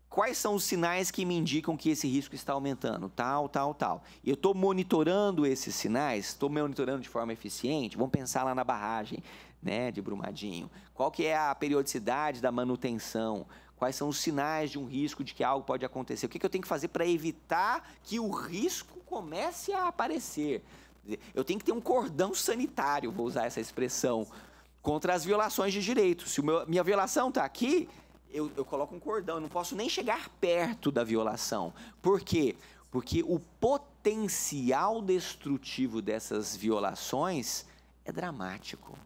Quais são os sinais que me indicam que esse risco está aumentando? Tal, tal, tal. E eu estou monitorando esses sinais, estou monitorando de forma eficiente. Vamos pensar lá na barragem, né, de Brumadinho. Qual que é a periodicidade da manutenção? Quais são os sinais de um risco de que algo pode acontecer? O que eu tenho que fazer para evitar que o risco comece a aparecer? Eu tenho que ter um cordão sanitário, vou usar essa expressão, contra as violações de direitos. Se minha violação está aqui, eu coloco um cordão, eu não posso nem chegar perto da violação. Por quê? Porque o potencial destrutivo dessas violações é dramático.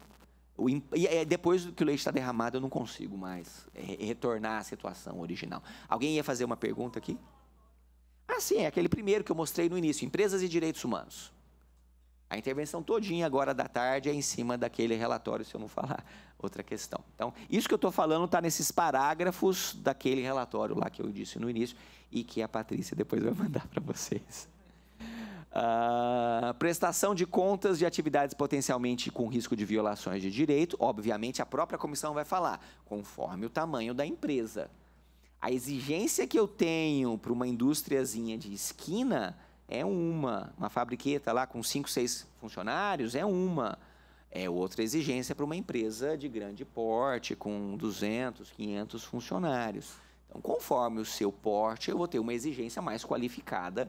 Depois que o leite está derramado, eu não consigo mais retornar à situação original. Alguém ia fazer uma pergunta aqui? Sim, é aquele primeiro que eu mostrei no início, empresas e direitos humanos. A intervenção todinha agora da tarde é em cima daquele relatório, se eu não falar outra questão. Então, isso que eu estou falando está nesses parágrafos daquele relatório lá que eu disse no início e que a Patrícia depois vai mandar para vocês. Prestação de contas de atividades potencialmente com risco de violações de direito. Obviamente, a própria comissão vai falar, conforme o tamanho da empresa. A exigência que eu tenho para uma indústriazinha de esquina é uma fabriqueta lá com 5, 6 funcionários é uma. É outra exigência para uma empresa de grande porte, com 200, 500 funcionários. Então, conforme o seu porte, eu vou ter uma exigência mais qualificada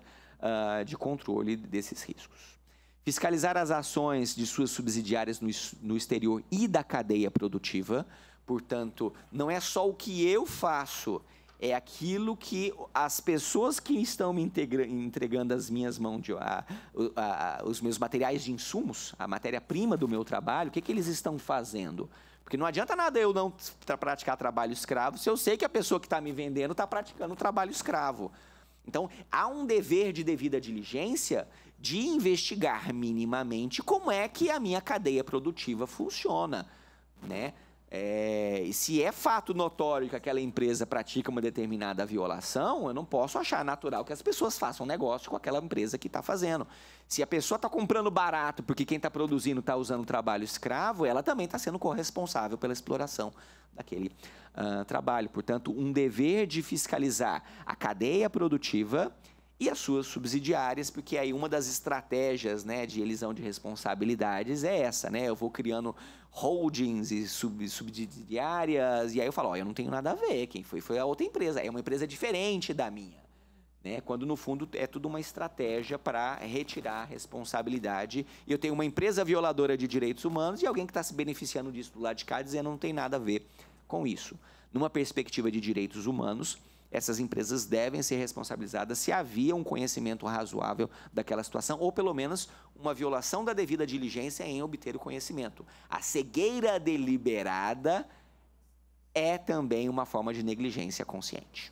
de controle desses riscos. Fiscalizar as ações de suas subsidiárias no exterior e da cadeia produtiva. Portanto, não é só o que eu faço, é aquilo que as pessoas que estão me entregando as minhas mãos, os meus materiais de insumos, a matéria-prima do meu trabalho, o que eles estão fazendo? Porque não adianta nada eu não praticar trabalho escravo se eu sei que a pessoa que está me vendendo está praticando trabalho escravo. Então, há um dever de devida diligência de investigar minimamente como é que a minha cadeia produtiva funciona, né? E se é fato notório que aquela empresa pratica uma determinada violação, eu não posso achar natural que as pessoas façam negócio com aquela empresa que está fazendo. Se a pessoa está comprando barato porque quem está produzindo está usando trabalho escravo, ela também está sendo corresponsável pela exploração daquele trabalho. Portanto, um dever de fiscalizar a cadeia produtiva e as suas subsidiárias, porque aí uma das estratégias, né, de elisão de responsabilidades é essa, né? Eu vou criando holdings e subsidiárias, e aí eu falo, ó, eu não tenho nada a ver, quem foi a outra empresa, é uma empresa diferente da minha, né? Quando no fundo é tudo uma estratégia para retirar a responsabilidade, e eu tenho uma empresa violadora de direitos humanos e alguém que está se beneficiando disso do lado de cá dizendo não tem nada a ver com isso. Numa perspectiva de direitos humanos, essas empresas devem ser responsabilizadas se havia um conhecimento razoável daquela situação, ou pelo menos uma violação da devida diligência em obter o conhecimento. A cegueira deliberada é também uma forma de negligência consciente.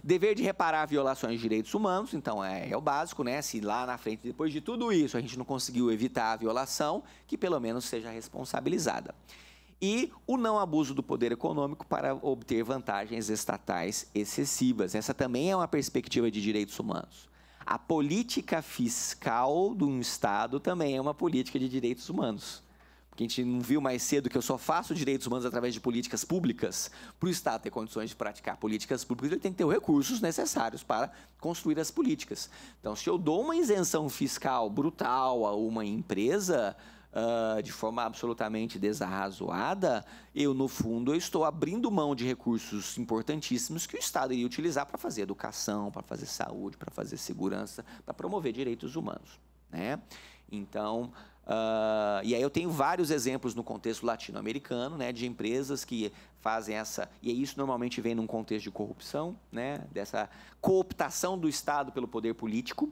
Dever de reparar violações de direitos humanos, então é o básico, né? Se lá na frente, depois de tudo isso, a gente não conseguiu evitar a violação, que pelo menos seja responsabilizada. E o não abuso do poder econômico para obter vantagens estatais excessivas. Essa também é uma perspectiva de direitos humanos. A política fiscal de um Estado também é uma política de direitos humanos. Porque a gente não viu mais cedo que eu só faço direitos humanos através de políticas públicas. Para o Estado ter condições de praticar políticas públicas, ele tem que ter os recursos necessários para construir as políticas. Então, se eu dou uma isenção fiscal brutal a uma empresa, de forma absolutamente desarrazoada, no fundo, eu estou abrindo mão de recursos importantíssimos que o Estado iria utilizar para fazer educação, para fazer saúde, para fazer segurança, para promover direitos humanos, né? Então, e aí eu tenho vários exemplos no contexto latino-americano, né, de empresas que fazem essa, e isso normalmente vem num contexto de corrupção, né, dessa cooptação do Estado pelo poder político,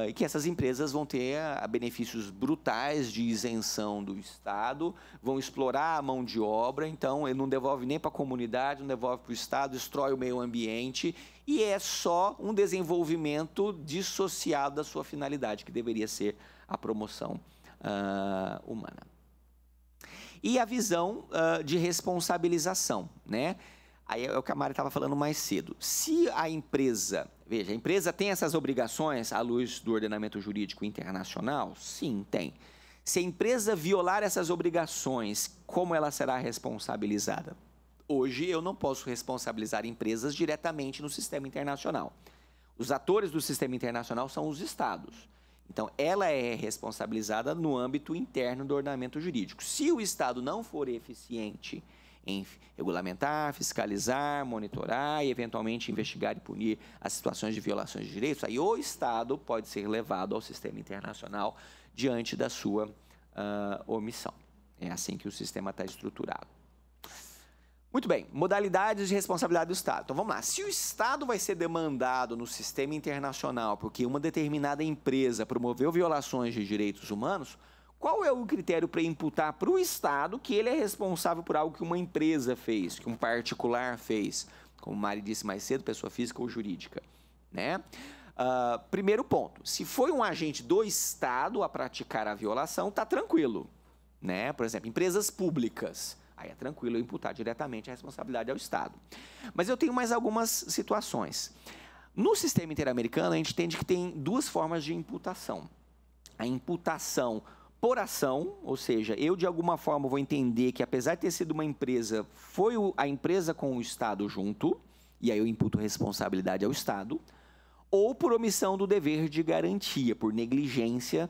e que essas empresas vão ter benefícios brutais de isenção do Estado, vão explorar a mão de obra, então ele não devolve nem para a comunidade, não devolve para o Estado, destrói o meio ambiente, e é só um desenvolvimento dissociado da sua finalidade, que deveria ser a promoção humana. E a visão de responsabilização, né? Aí é o que a Mari estava falando mais cedo. Se a empresa, veja, a empresa tem essas obrigações à luz do ordenamento jurídico internacional? Sim, tem. Se a empresa violar essas obrigações, como ela será responsabilizada? Hoje eu não posso responsabilizar empresas diretamente no sistema internacional. Os atores do sistema internacional são os estados. Então, ela é responsabilizada no âmbito interno do ordenamento jurídico. Se o Estado não for eficiente em regulamentar, fiscalizar, monitorar e, eventualmente, investigar e punir as situações de violações de direitos, aí o Estado pode ser levado ao sistema internacional diante da sua omissão. É assim que o sistema está estruturado. Muito bem, modalidades de responsabilidade do Estado. Então, vamos lá. Se o Estado vai ser demandado no sistema internacional porque uma determinada empresa promoveu violações de direitos humanos, qual é o critério para imputar para o Estado que ele é responsável por algo que uma empresa fez, que um particular fez? Como a Mari disse mais cedo, pessoa física ou jurídica, né? Primeiro ponto, se foi um agente do Estado a praticar a violação, está tranquilo, né? Por exemplo, empresas públicas, aí é tranquilo eu imputar diretamente a responsabilidade ao Estado. Mas eu tenho mais algumas situações. No sistema interamericano, a gente entende que tem duas formas de imputação. A imputação por ação, ou seja, eu de alguma forma vou entender que apesar de ter sido uma empresa, foi a empresa com o Estado junto, e aí eu imputo responsabilidade ao Estado, ou por omissão do dever de garantia, por negligência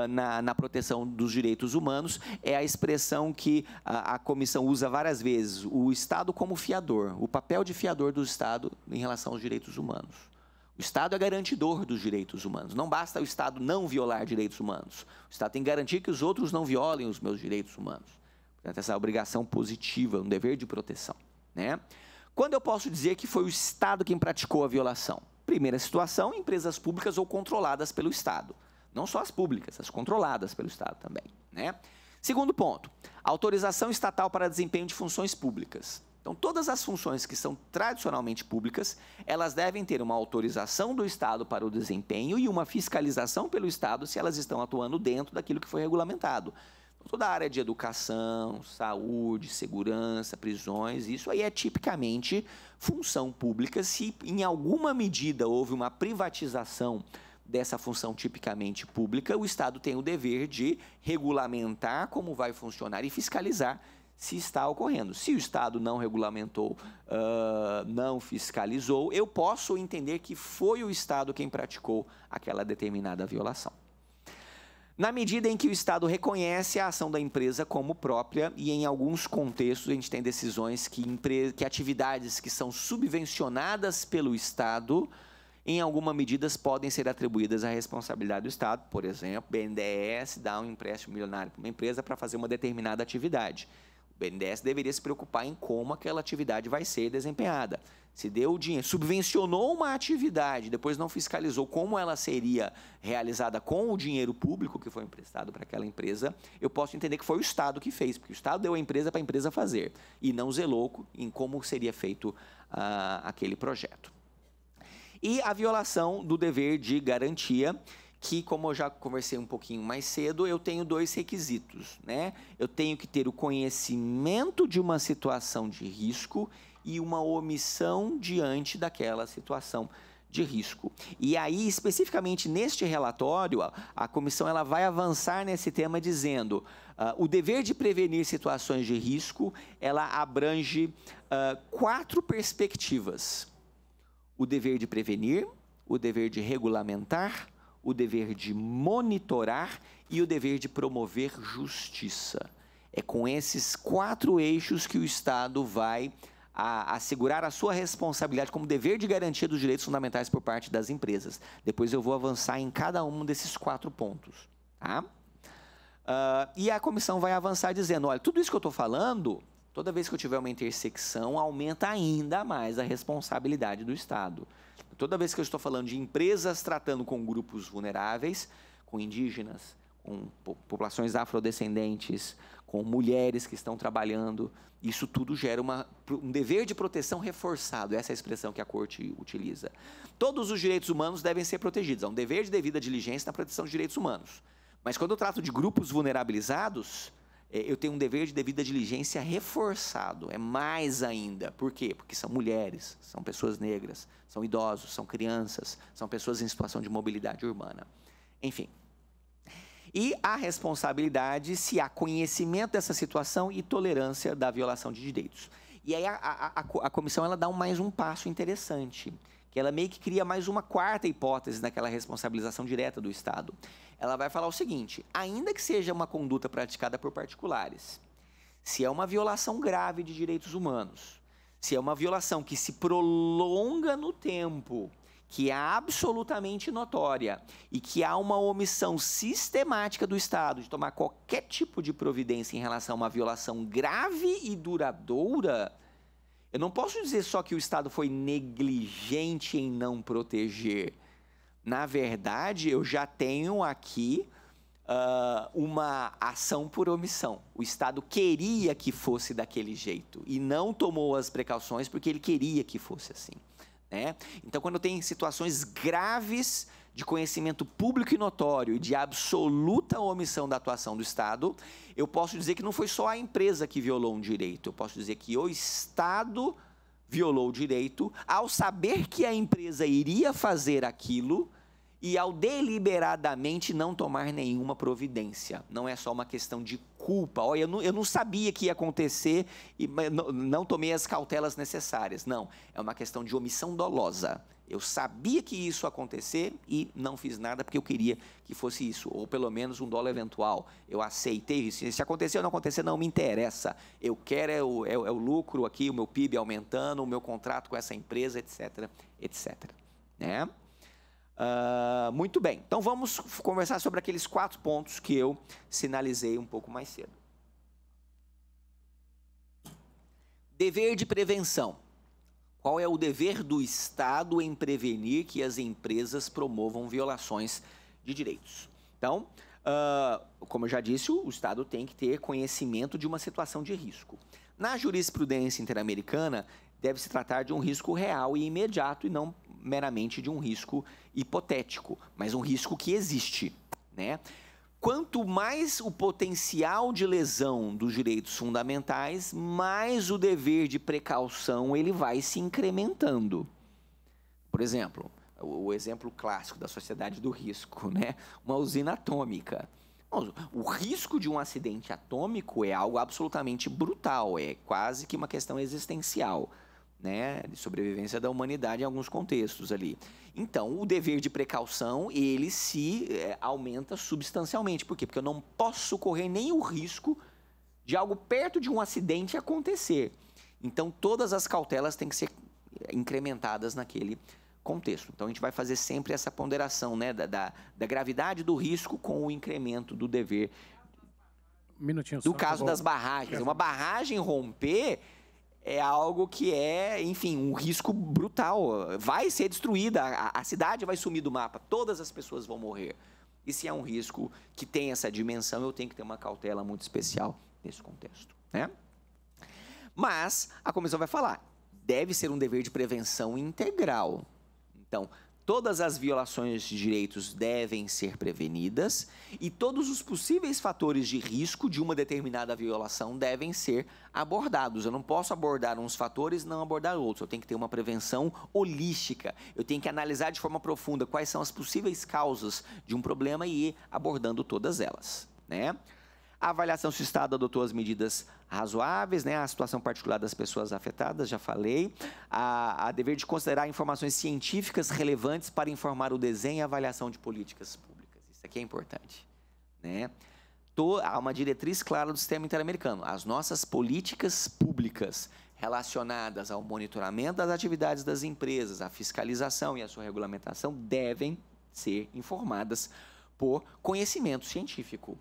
na proteção dos direitos humanos. É a expressão que a comissão usa várias vezes, o Estado como fiador, o papel de fiador do Estado em relação aos direitos humanos. O Estado é garantidor dos direitos humanos. Não basta o Estado não violar direitos humanos. O Estado tem que garantir que os outros não violem os meus direitos humanos. Portanto, essa obrigação positiva, um dever de proteção, né? Quando eu posso dizer que foi o Estado quem praticou a violação? Primeira situação, empresas públicas ou controladas pelo Estado. Não só as públicas, as controladas pelo Estado também, né? Segundo ponto, autorização estatal para desempenho de funções públicas. Então, todas as funções que são tradicionalmente públicas, elas devem ter uma autorização do Estado para o desempenho e uma fiscalização pelo Estado se elas estão atuando dentro daquilo que foi regulamentado. Então, toda a área de educação, saúde, segurança, prisões, isso aí é tipicamente função pública. Se em alguma medida houve uma privatização dessa função tipicamente pública, o Estado tem o dever de regulamentar como vai funcionar e fiscalizar se está ocorrendo. Se o Estado não regulamentou, não fiscalizou, eu posso entender que foi o Estado quem praticou aquela determinada violação. Na medida em que o Estado reconhece a ação da empresa como própria e em alguns contextos a gente tem decisões que atividades que são subvencionadas pelo Estado, em alguma medida podem ser atribuídas à responsabilidade do Estado. Por exemplo, o BNDES dá um empréstimo milionário para uma empresa para fazer uma determinada atividade. O BNDES deveria se preocupar em como aquela atividade vai ser desempenhada. Se deu o dinheiro, subvencionou uma atividade, depois não fiscalizou como ela seria realizada com o dinheiro público que foi emprestado para aquela empresa, eu posso entender que foi o Estado que fez, porque o Estado deu a empresa para a empresa fazer e não zelou em como seria feito aquele projeto. E a violação do dever de garantia, que, como eu já conversei um pouquinho mais cedo, eu tenho dois requisitos, né? Eu tenho que ter o conhecimento de uma situação de risco e uma omissão diante daquela situação de risco. E aí, especificamente neste relatório, a comissão ela vai avançar nesse tema dizendo o dever de prevenir situações de risco, ela abrange 4 perspectivas. O dever de prevenir, o dever de regulamentar, o dever de monitorar e o dever de promover justiça. É com esses 4 eixos que o Estado vai assegurar a sua responsabilidade como dever de garantia dos direitos fundamentais por parte das empresas. Depois eu vou avançar em cada um desses 4 pontos. Tá? E a comissão vai avançar dizendo, olha, tudo isso que eu estou falando, toda vez que eu tiver uma intersecção, aumenta ainda mais a responsabilidade do Estado. Toda vez que eu estou falando de empresas tratando com grupos vulneráveis, com indígenas, com populações afrodescendentes, com mulheres que estão trabalhando, isso tudo gera um dever de proteção reforçado, essa é a expressão que a Corte utiliza. Todos os direitos humanos devem ser protegidos, há um dever de devida diligência na proteção dos direitos humanos. Mas quando eu trato de grupos vulnerabilizados, eu tenho um dever de devida diligência reforçado, é mais ainda. Por quê? Porque são mulheres, são pessoas negras, são idosos, são crianças, são pessoas em situação de mobilidade urbana. Enfim. E a responsabilidade se há conhecimento dessa situação e tolerância da violação de direitos. E aí a comissão ela dá mais um passo interessante, que ela meio que cria mais uma 4ª hipótese naquela responsabilização direta do Estado. Ela vai falar o seguinte, ainda que seja uma conduta praticada por particulares, se é uma violação grave de direitos humanos, se é uma violação que se prolonga no tempo, que é absolutamente notória e que há uma omissão sistemática do Estado de tomar qualquer tipo de providência em relação a uma violação grave e duradoura, eu não posso dizer só que o Estado foi negligente em não proteger. Na verdade, eu já tenho aqui uma ação por omissão. O Estado queria que fosse daquele jeito e não tomou as precauções porque ele queria que fosse assim. Né? Então, quando tem situações graves de conhecimento público e notório e de absoluta omissão da atuação do Estado, eu posso dizer que não foi só a empresa que violou um direito, eu posso dizer que o Estado violou o direito ao saber que a empresa iria fazer aquilo e ao deliberadamente não tomar nenhuma providência. Não é só uma questão de culpa. Olha, eu não sabia que ia acontecer e não tomei as cautelas necessárias. Não, é uma questão de omissão dolosa. Eu sabia que isso ia acontecer e não fiz nada porque eu queria que fosse isso, ou pelo menos um dólar eventual. Eu aceitei isso. Se acontecer ou não acontecer, não me interessa. Eu quero é o lucro aqui, o meu PIB aumentando, o meu contrato com essa empresa, etc, etc. Né? Muito bem. Então, vamos conversar sobre aqueles 4 pontos que eu sinalizei um pouco mais cedo. Dever de prevenção. Qual é o dever do Estado em prevenir que as empresas promovam violações de direitos? Então, como eu já disse, o Estado tem que ter conhecimento de uma situação de risco. Na jurisprudência interamericana, deve se tratar de um risco real e imediato e não meramente de um risco hipotético, mas um risco que existe, né? Quanto mais o potencial de lesão dos direitos fundamentais, mais o dever de precaução ele vai se incrementando. Por exemplo, o exemplo clássico da sociedade do risco, né? Uma usina atômica. O risco de um acidente atômico é algo absolutamente brutal, é quase que uma questão existencial, né, de sobrevivência da humanidade em alguns contextos ali. Então, o dever de precaução, ele se aumenta substancialmente. Por quê? Porque eu não posso correr nem o risco de algo perto de um acidente acontecer. Então, todas as cautelas têm que ser incrementadas naquele contexto. Então, a gente vai fazer sempre essa ponderação, né, da gravidade do risco com o incremento do dever. Do caso das barragens. Uma barragem romper é algo que é, enfim, um risco brutal. Vai ser destruída, a cidade vai sumir do mapa, todas as pessoas vão morrer. E se é um risco que tem essa dimensão, eu tenho que ter uma cautela muito especial nesse contexto, né? Mas a comissão vai falar, deve ser um dever de prevenção integral. Então, todas as violações de direitos devem ser prevenidas e todos os possíveis fatores de risco de uma determinada violação devem ser abordados. Eu não posso abordar uns fatores e não abordar outros. Eu tenho que ter uma prevenção holística. Eu tenho que analisar de forma profunda quais são as possíveis causas de um problema e ir abordando todas elas, né? A avaliação se o Estado adotou as medidas razoáveis, né? A situação particular das pessoas afetadas, já falei. A dever de considerar informações científicas relevantes para informar o desenho e a avaliação de políticas públicas. Isso aqui é importante, né? Há uma diretriz clara do sistema interamericano. As nossas políticas públicas relacionadas ao monitoramento das atividades das empresas, a fiscalização e a sua regulamentação devem ser informadas por conhecimento científico.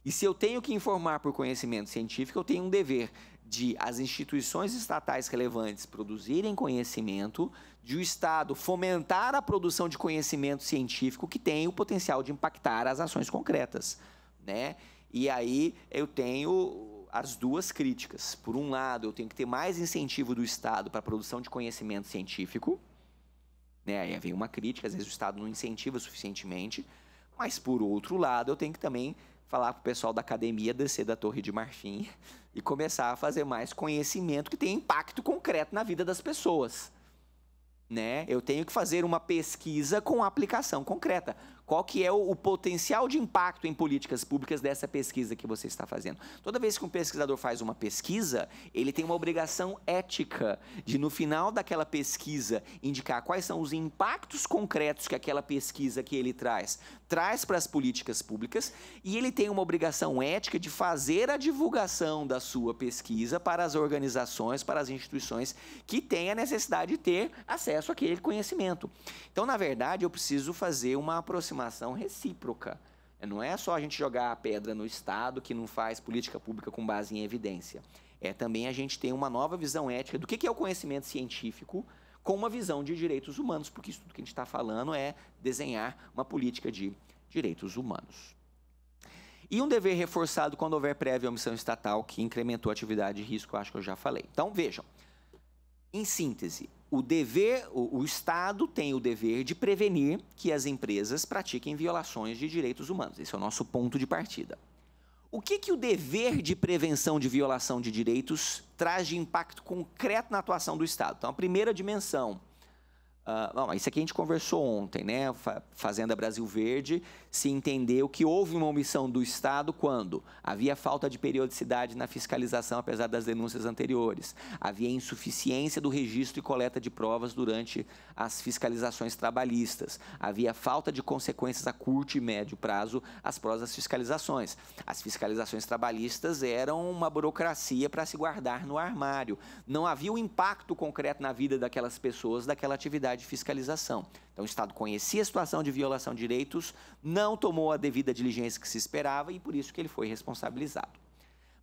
E se eu tenho que informar por conhecimento científico, eu tenho um dever de as instituições estatais relevantes produzirem conhecimento, de o Estado fomentar a produção de conhecimento científico que tem o potencial de impactar as ações concretas, né? E aí eu tenho as duas críticas. Por um lado, eu tenho que ter mais incentivo do Estado para a produção de conhecimento científico, né? Aí vem uma crítica, às vezes o Estado não incentiva suficientemente, mas por outro lado, eu tenho que também falar para o pessoal da academia descer da Torre de Marfim e começar a fazer mais conhecimento que tem impacto concreto na vida das pessoas, né? Eu tenho que fazer uma pesquisa com aplicação concreta. Qual que é o potencial de impacto em políticas públicas dessa pesquisa que você está fazendo? Toda vez que um pesquisador faz uma pesquisa, ele tem uma obrigação ética de, no final daquela pesquisa, indicar quais são os impactos concretos que aquela pesquisa que ele traz para as políticas públicas, e ele tem uma obrigação ética de fazer a divulgação da sua pesquisa para as organizações, para as instituições que têm a necessidade de ter acesso àquele conhecimento. Então, na verdade, eu preciso fazer uma aproximação recíproca. Não é só a gente jogar a pedra no Estado que não faz política pública com base em evidência. É também a gente ter uma nova visão ética do que é o conhecimento científico com uma visão de direitos humanos, porque isso tudo que a gente está falando é desenhar uma política de direitos humanos. E um dever reforçado quando houver prévia omissão estatal que incrementou a atividade de risco, eu acho que eu já falei. Então, vejam, em síntese, o Estado tem o dever de prevenir que as empresas pratiquem violações de direitos humanos. Esse é o nosso ponto de partida. O que o dever de prevenção de violação de direitos traz de impacto concreto na atuação do Estado? Então, a primeira dimensão, Bom, isso aqui a gente conversou ontem, né? Fazenda Brasil Verde, se entendeu que houve uma omissão do Estado quando havia falta de periodicidade na fiscalização, apesar das denúncias anteriores. Havia insuficiência do registro e coleta de provas durante as fiscalizações trabalhistas. Havia falta de consequências a curto e médio prazo após as fiscalizações. As fiscalizações trabalhistas eram uma burocracia para se guardar no armário. Não havia um impacto concreto na vida daquelas pessoas, daquela atividade de fiscalização. Então, o Estado conhecia a situação de violação de direitos, não tomou a devida diligência que se esperava e por isso que ele foi responsabilizado.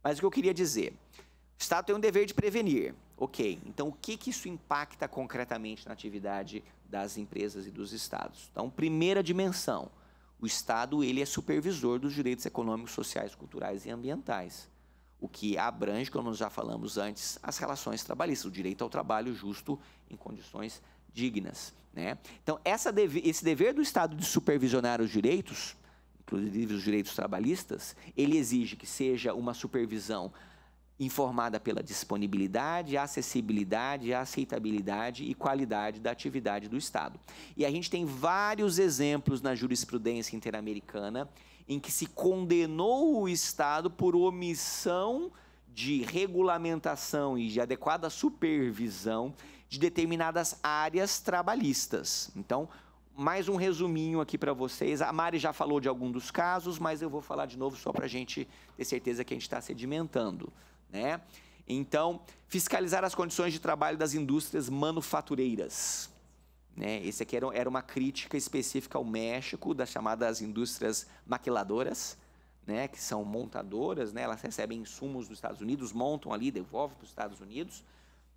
Mas o que eu queria dizer, o Estado tem um dever de prevenir. Ok, então o que isso impacta concretamente na atividade das empresas e dos Estados? Então, primeira dimensão, o Estado ele é supervisor dos direitos econômicos, sociais, culturais e ambientais, o que abrange, como nós já falamos antes, as relações trabalhistas, o direito ao trabalho justo em condições dignas, né? Então, esse dever do Estado de supervisionar os direitos, inclusive os direitos trabalhistas, ele exige que seja uma supervisão informada pela disponibilidade, acessibilidade, aceitabilidade e qualidade da atividade do Estado. E a gente tem vários exemplos na jurisprudência interamericana em que se condenou o Estado por omissão de regulamentação e de adequada supervisão de determinadas áreas trabalhistas. Então, mais um resuminho aqui para vocês. A Mari já falou de algum dos casos, mas eu vou falar de novo só para a gente ter certeza que a gente está sedimentando, né? Então, fiscalizar as condições de trabalho das indústrias manufatureiras, né? Esse aqui era uma crítica específica ao México, das chamadas indústrias maquiladoras, né? Que são montadoras, né? Elas recebem insumos dos Estados Unidos, montam ali, devolvem para os Estados Unidos,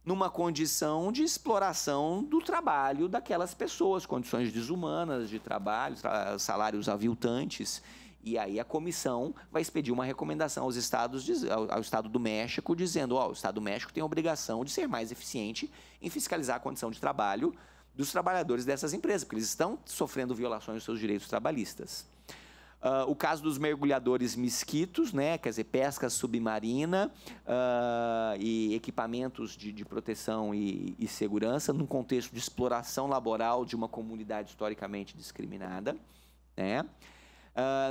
numa condição de exploração do trabalho daquelas pessoas, condições desumanas de trabalho, salários aviltantes. E aí a comissão vai expedir uma recomendação aos estados, ao Estado do México, dizendo, o Estado do México tem a obrigação de ser mais eficiente em fiscalizar a condição de trabalho dos trabalhadores dessas empresas, porque eles estão sofrendo violações dos seus direitos trabalhistas. O caso dos mergulhadores mesquitos, né, quer dizer, pesca submarina e equipamentos de proteção e segurança num contexto de exploração laboral de uma comunidade historicamente discriminada, né?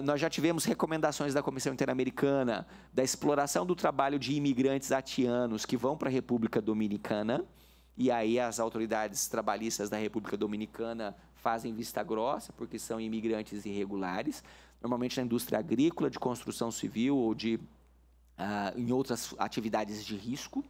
Nós já tivemos recomendações da Comissão Interamericana da exploração do trabalho de imigrantes haitianos que vão para a República Dominicana, e aí as autoridades trabalhistas da República Dominicana fazem vista grossa porque são imigrantes irregulares, normalmente na indústria agrícola, de construção civil ou em outras atividades de risco.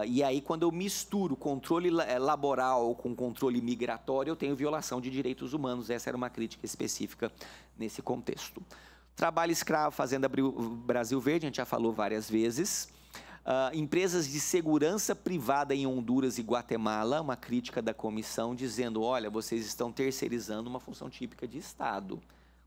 E aí, quando eu misturo controle laboral com controle migratório, eu tenho violação de direitos humanos. Essa era uma crítica específica nesse contexto. Trabalho escravo, Fazenda Brasil Verde, a gente já falou várias vezes. Empresas de segurança privada em Honduras e Guatemala, uma crítica da comissão dizendo, olha, vocês estão terceirizando uma função típica de Estado.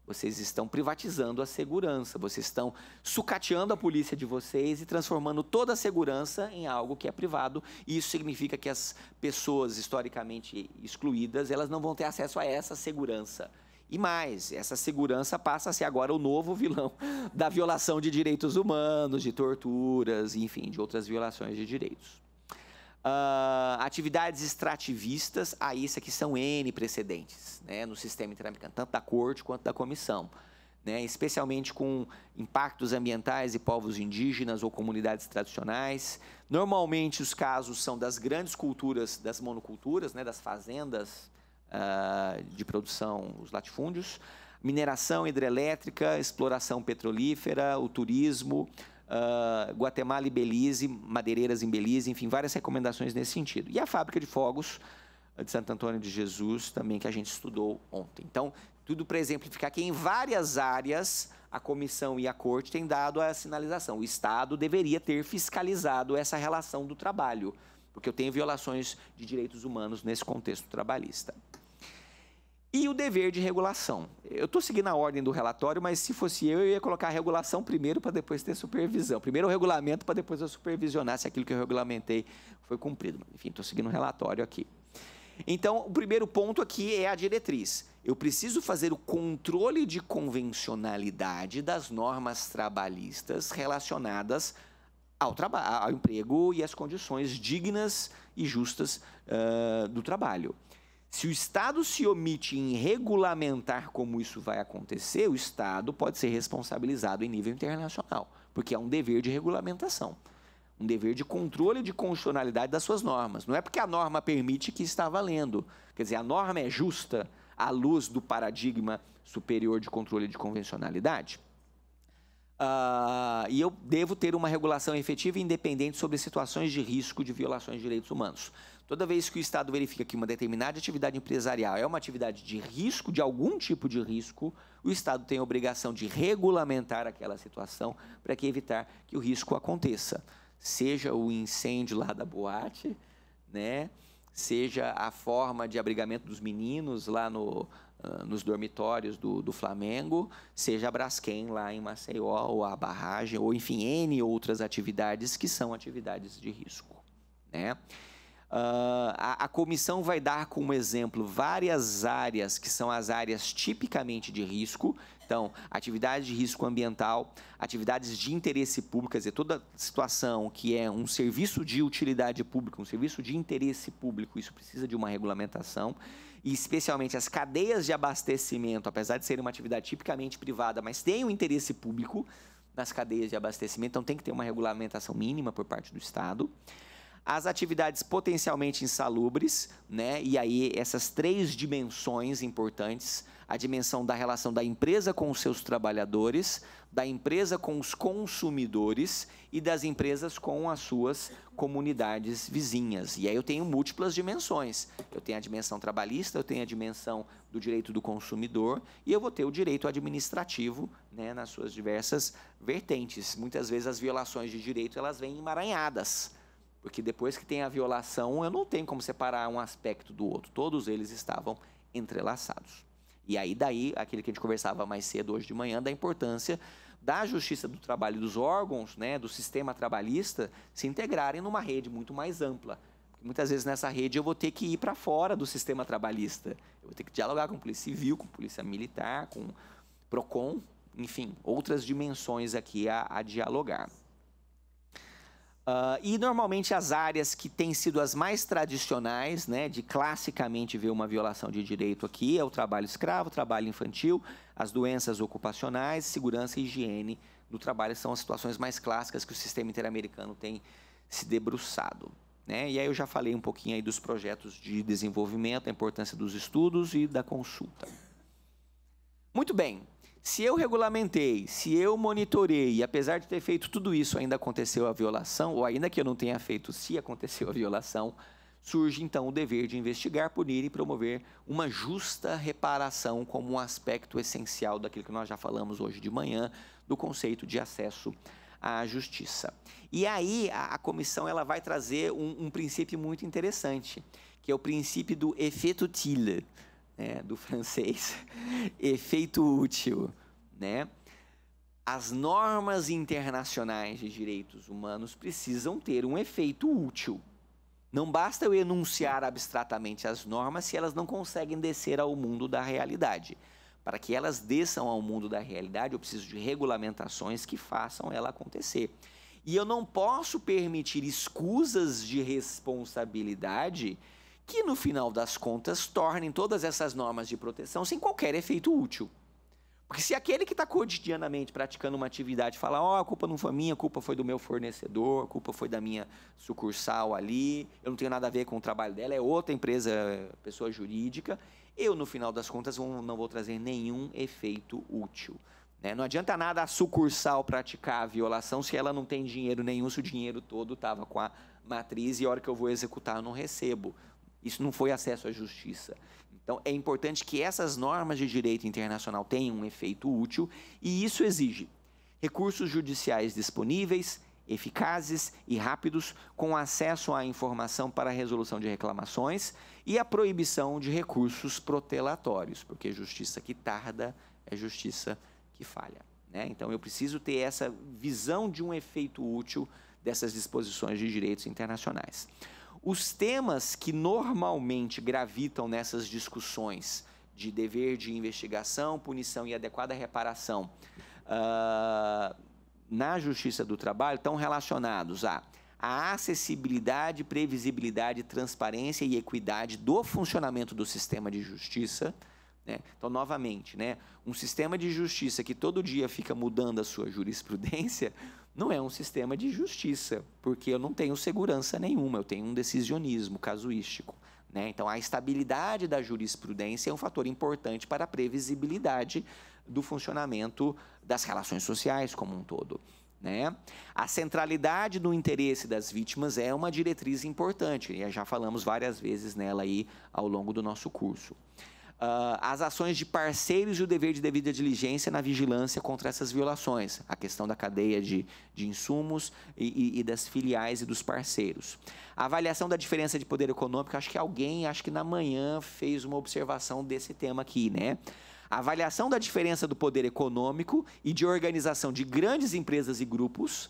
Vocês estão privatizando a segurança, vocês estão sucateando a polícia de vocês e transformando toda a segurança em algo que é privado. E isso significa que as pessoas historicamente excluídas, elas não vão ter acesso a essa segurança. E mais, essa segurança passa a ser agora o novo vilão da violação de direitos humanos, de torturas, enfim, de outras violações de direitos. Atividades extrativistas, isso aqui são N precedentes, né, no sistema interamericano, tanto da Corte quanto da Comissão, né, especialmente com impactos ambientais de povos indígenas ou comunidades tradicionais. Normalmente os casos são das grandes culturas, das monoculturas, né, das fazendas de produção, os latifúndios, mineração hidrelétrica, exploração petrolífera, o turismo, Guatemala e Belize, madeireiras em Belize, enfim, várias recomendações nesse sentido. E a fábrica de fogos de Santo Antônio de Jesus, também, que a gente estudou ontem. Então, tudo para exemplificar que em várias áreas a comissão e a corte têm dado a sinalização. O Estado deveria ter fiscalizado essa relação do trabalho, porque eu tenho violações de direitos humanos nesse contexto trabalhista. E o dever de regulação. Eu estou seguindo a ordem do relatório, mas se fosse eu ia colocar a regulação primeiro para depois ter supervisão. Primeiro o regulamento para depois eu supervisionar se aquilo que eu regulamentei foi cumprido. Enfim, estou seguindo o relatório aqui. Então, o primeiro ponto aqui é a diretriz. Eu preciso fazer o controle de convencionalidade das normas trabalhistas relacionadas ao emprego e às condições dignas e justas do trabalho. Se o Estado se omite em regulamentar como isso vai acontecer, o Estado pode ser responsabilizado em nível internacional, porque é um dever de regulamentação, um dever de controle de constitucionalidade das suas normas. Não é porque a norma permite que está valendo. Quer dizer, a norma é justa à luz do paradigma superior de controle de convencionalidade. E eu devo ter uma regulação efetiva e independente sobre situações de risco de violações de direitos humanos. Toda vez que o Estado verifica que uma determinada atividade empresarial é uma atividade de risco, de algum tipo de risco, o Estado tem a obrigação de regulamentar aquela situação para evitar que o risco aconteça. Seja o incêndio lá da boate, né? Seja a forma de abrigamento dos meninos lá nos dormitórios do Flamengo, seja a Braskem lá em Maceió, ou a barragem, ou enfim, N outras atividades que são atividades de risco, né? A comissão vai dar como exemplo várias áreas que são as áreas tipicamente de risco. Então, atividades de risco ambiental, atividades de interesse público, quer dizer, toda situação que é um serviço de utilidade pública, um serviço de interesse público, isso precisa de uma regulamentação. E especialmente as cadeias de abastecimento, apesar de serem uma atividade tipicamente privada, mas tem um interesse público nas cadeias de abastecimento, então tem que ter uma regulamentação mínima por parte do Estado. As atividades potencialmente insalubres, né? E aí essas três dimensões importantes, a dimensão da relação da empresa com os seus trabalhadores, da empresa com os consumidores e das empresas com as suas comunidades vizinhas. E aí eu tenho múltiplas dimensões. Eu tenho a dimensão trabalhista, eu tenho a dimensão do direito do consumidor e eu vou ter o direito administrativo, né, nas suas diversas vertentes. Muitas vezes as violações de direito elas vêm emaranhadas, porque depois que tem a violação, eu não tenho como separar um aspecto do outro. Todos eles estavam entrelaçados. E aí, daí, aquilo que a gente conversava mais cedo hoje de manhã, da importância da Justiça do Trabalho e dos órgãos, né, do sistema trabalhista, se integrarem numa rede muito mais ampla. Porque muitas vezes nessa rede eu vou ter que ir para fora do sistema trabalhista. Eu vou ter que dialogar com polícia civil, com polícia militar, com PROCON, enfim, outras dimensões aqui a dialogar. E normalmente as áreas que têm sido as mais tradicionais, né, de classicamente ver uma violação de direito aqui, é o trabalho escravo, o trabalho infantil, as doenças ocupacionais, segurança e higiene do trabalho, são as situações mais clássicas que o sistema interamericano tem se debruçado, né? E aí eu já falei um pouquinho aí dos projetos de desenvolvimento, a importância dos estudos e da consulta. Muito bem. Se eu regulamentei, se eu monitorei, e apesar de ter feito tudo isso, ainda aconteceu a violação, ou ainda que eu não tenha feito, se aconteceu a violação, surge então o dever de investigar, punir e promover uma justa reparação como um aspecto essencial daquilo que nós já falamos hoje de manhã, do conceito de acesso à justiça. E aí a comissão ela vai trazer um princípio muito interessante, que é o princípio do effet utile, do francês, efeito útil, né? As normas internacionais de direitos humanos precisam ter um efeito útil. Não basta eu enunciar abstratamente as normas se elas não conseguem descer ao mundo da realidade. Para que elas desçam ao mundo da realidade, eu preciso de regulamentações que façam ela acontecer. E eu não posso permitir escusas de responsabilidade que, no final das contas, tornem todas essas normas de proteção sem qualquer efeito útil. Porque se aquele que está cotidianamente praticando uma atividade fala, a culpa não foi minha, a culpa foi do meu fornecedor, a culpa foi da minha sucursal ali, eu não tenho nada a ver com o trabalho dela, é outra empresa, pessoa jurídica, eu, no final das contas, não vou trazer nenhum efeito útil. Não adianta nada a sucursal praticar a violação se ela não tem dinheiro nenhum, se o dinheiro todo estava com a matriz e a hora que eu vou executar eu não recebo. Isso não foi acesso à justiça. Então, é importante que essas normas de direito internacional tenham um efeito útil e isso exige recursos judiciais disponíveis, eficazes e rápidos, com acesso à informação para a resolução de reclamações e a proibição de recursos protelatórios, porque justiça que tarda é justiça que falha, né? Então, eu preciso ter essa visão de um efeito útil dessas disposições de direitos internacionais. Os temas que normalmente gravitam nessas discussões de dever de investigação, punição e adequada reparação na Justiça do Trabalho estão relacionados a a acessibilidade, previsibilidade, transparência e equidade do funcionamento do sistema de justiça, né? Então, novamente, né, um sistema de justiça que todo dia fica mudando a sua jurisprudência não é um sistema de justiça, porque eu não tenho segurança nenhuma, eu tenho um decisionismo casuístico, né? Então, a estabilidade da jurisprudência é um fator importante para a previsibilidade do funcionamento das relações sociais como um todo, né? A centralidade do interesse das vítimas é uma diretriz importante, e já falamos várias vezes nela aí ao longo do nosso curso. As ações de parceiros e o dever de devida diligência na vigilância contra essas violações, a questão da cadeia de insumos e das filiais e dos parceiros. A avaliação da diferença de poder econômico, acho que na manhã fez uma observação desse tema aqui, né? A avaliação da diferença do poder econômico e de organização de grandes empresas e grupos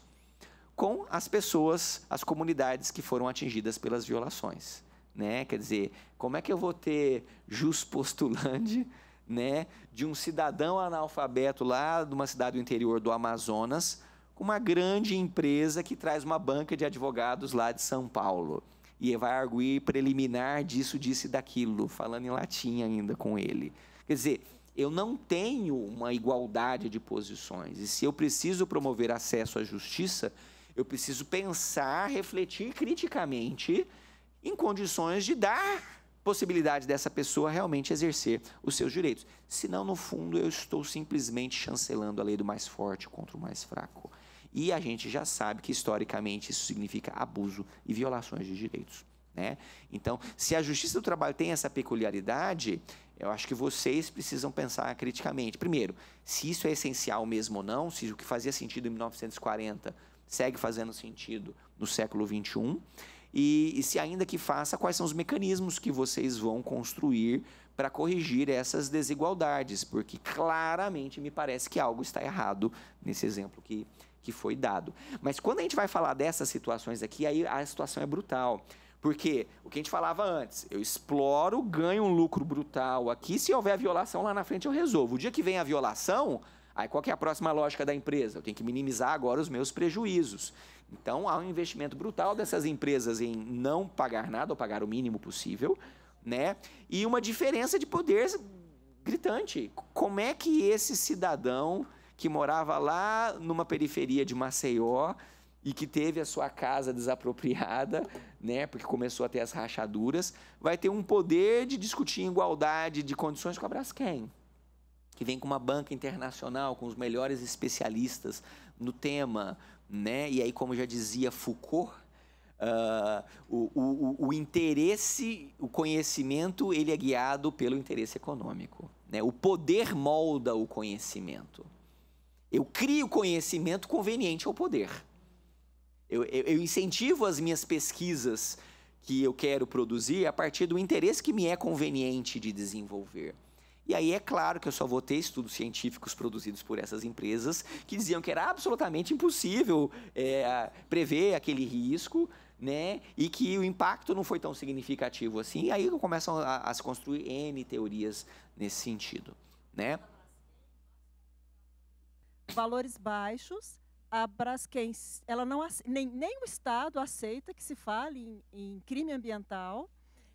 com as pessoas, as comunidades que foram atingidas pelas violações, né? Quer dizer, como é que eu vou ter jus postulandi, né, de um cidadão analfabeto lá de uma cidade do interior do Amazonas com uma grande empresa que traz uma banca de advogados lá de São Paulo e vai arguir preliminar disso, disso e daquilo, falando em latim ainda com ele. Quer dizer, eu não tenho uma igualdade de posições, e se eu preciso promover acesso à justiça, eu preciso pensar, refletir criticamente em condições de dar possibilidade dessa pessoa realmente exercer os seus direitos. Senão, no fundo, eu estou simplesmente chancelando a lei do mais forte contra o mais fraco. E a gente já sabe que, historicamente, isso significa abuso e violações de direitos, né? Então, se a Justiça do Trabalho tem essa peculiaridade, eu acho que vocês precisam pensar criticamente. Primeiro, se isso é essencial mesmo ou não, se o que fazia sentido em 1940 segue fazendo sentido no século XXI, e se ainda que faça, quais são os mecanismos que vocês vão construir para corrigir essas desigualdades, porque claramente me parece que algo está errado nesse exemplo que foi dado. Mas quando a gente vai falar dessas situações aqui, aí a situação é brutal. Porque o que a gente falava antes, eu exploro, ganho um lucro brutal aqui, se houver violação lá na frente eu resolvo. O dia que vem a violação, aí qual que é a próxima lógica da empresa? Eu tenho que minimizar agora os meus prejuízos. Então, há um investimento brutal dessas empresas em não pagar nada, ou pagar o mínimo possível, né? E uma diferença de poder gritante. Como é que esse cidadão que morava lá numa periferia de Maceió e que teve a sua casa desapropriada, né, porque começou a ter as rachaduras, vai ter um poder de discutir igualdade de condições com a Braskem, que vem com uma banca internacional, com os melhores especialistas no tema, né? E aí, como já dizia Foucault, o interesse, o conhecimento, ele é guiado pelo interesse econômico, né? O poder molda o conhecimento. Eu crio conhecimento conveniente ao poder. Eu incentivo as minhas pesquisas que eu quero produzir a partir do interesse que me é conveniente de desenvolver. E aí é claro que eu só vou ter estudos científicos produzidos por essas empresas que diziam que era absolutamente impossível prever aquele risco, né? E que o impacto não foi tão significativo assim. E aí começam a se construir N teorias nesse sentido, né? Valores baixos, a Braskem, ela não, nem o Estado aceita que se fale em crime ambiental.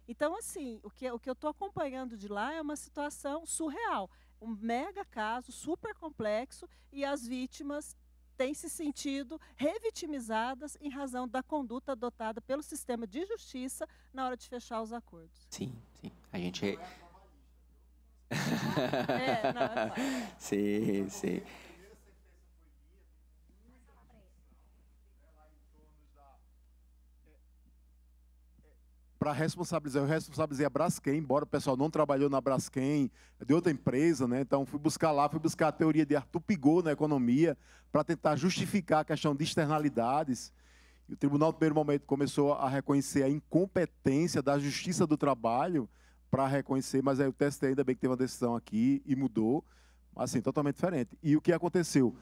Então, assim, o que eu estou acompanhando de lá é uma situação surreal. Um mega caso, super complexo, e as vítimas têm se sentido revitimizadas em razão da conduta adotada pelo sistema de justiça na hora de fechar os acordos. Sim, sim. A gente... Não, é claro. Sim, sim. Para responsabilizar, eu responsabilizei a Braskem, embora o pessoal não trabalhou na Braskem, de outra empresa, né? Então fui buscar a teoria de Arthur Pigot na economia, para tentar justificar a questão de externalidades. E o tribunal, no primeiro momento, começou a reconhecer a incompetência da Justiça do Trabalho para reconhecer, mas aí o TST ainda bem que teve uma decisão aqui e mudou, assim, totalmente diferente. E o que aconteceu?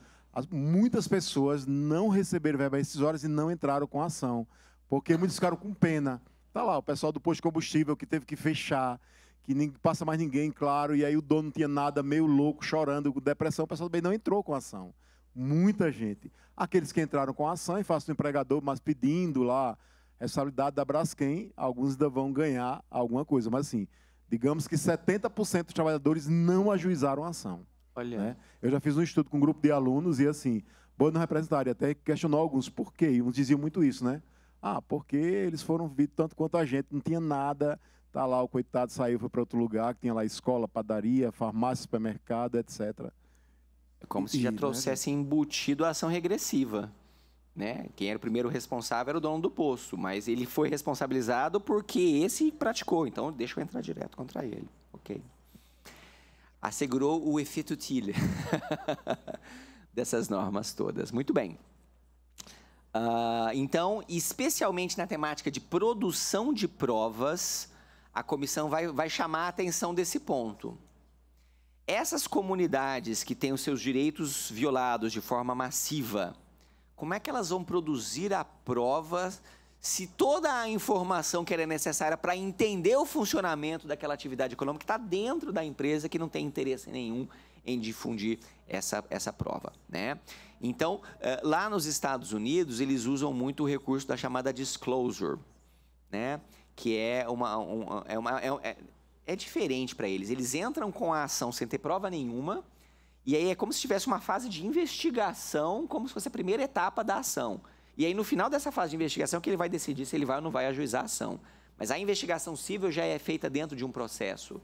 Muitas pessoas não receberam verbas rescisórias e não entraram com a ação, porque muitos ficaram com pena. Está lá, o pessoal do posto de combustível que teve que fechar, que nem passa mais ninguém, claro, e aí o dono não tinha nada, meio louco, chorando, com depressão, o pessoal também não entrou com a ação. Muita gente. Aqueles que entraram com a ação e fazem o empregador, mas pedindo lá a responsabilidade da Braskem, alguns ainda vão ganhar alguma coisa. Mas, assim, digamos que 70% dos trabalhadores não ajuizaram a ação. Olha. Né? Eu já fiz um estudo com um grupo de alunos e, assim, boa não representaria, até questionou alguns por quê. E uns diziam muito isso, né? Ah, porque eles foram vistos tanto quanto a gente, não tinha nada, tá lá, o coitado saiu, foi para outro lugar, que tinha lá escola, padaria, farmácia, supermercado, etc. É como se já trouxesse embutido a ação regressiva, né? Quem era o primeiro responsável era o dono do posto, mas ele foi responsabilizado porque esse praticou, então deixa eu entrar direto contra ele, ok? Assegurou o efeito Thiele dessas normas todas. Muito bem. Então, especialmente na temática de produção de provas, a comissão vai chamar a atenção desse ponto. Essas comunidades que têm os seus direitos violados de forma massiva, como é que elas vão produzir a prova se toda a informação que era necessária para entender o funcionamento daquela atividade econômica está dentro da empresa que não tem interesse nenhum em difundir essa prova, né? Então, lá nos Estados Unidos, eles usam muito o recurso da chamada disclosure, né? Que é diferente para eles. Eles entram com a ação sem ter prova nenhuma, e aí é como se tivesse uma fase de investigação, como se fosse a primeira etapa da ação. E aí, no final dessa fase de investigação, que ele vai decidir se ele vai ou não vai ajuizar a ação. Mas a investigação civil já é feita dentro de um processo.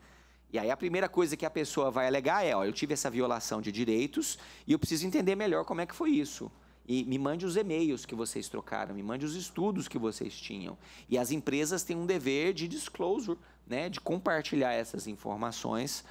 E aí, a primeira coisa que a pessoa vai alegar é, ó, eu tive essa violação de direitos e eu preciso entender melhor como é que foi isso. E me mande os e-mails que vocês trocaram, me mande os estudos que vocês tinham. E as empresas têm um dever de disclosure, né, de compartilhar essas informações.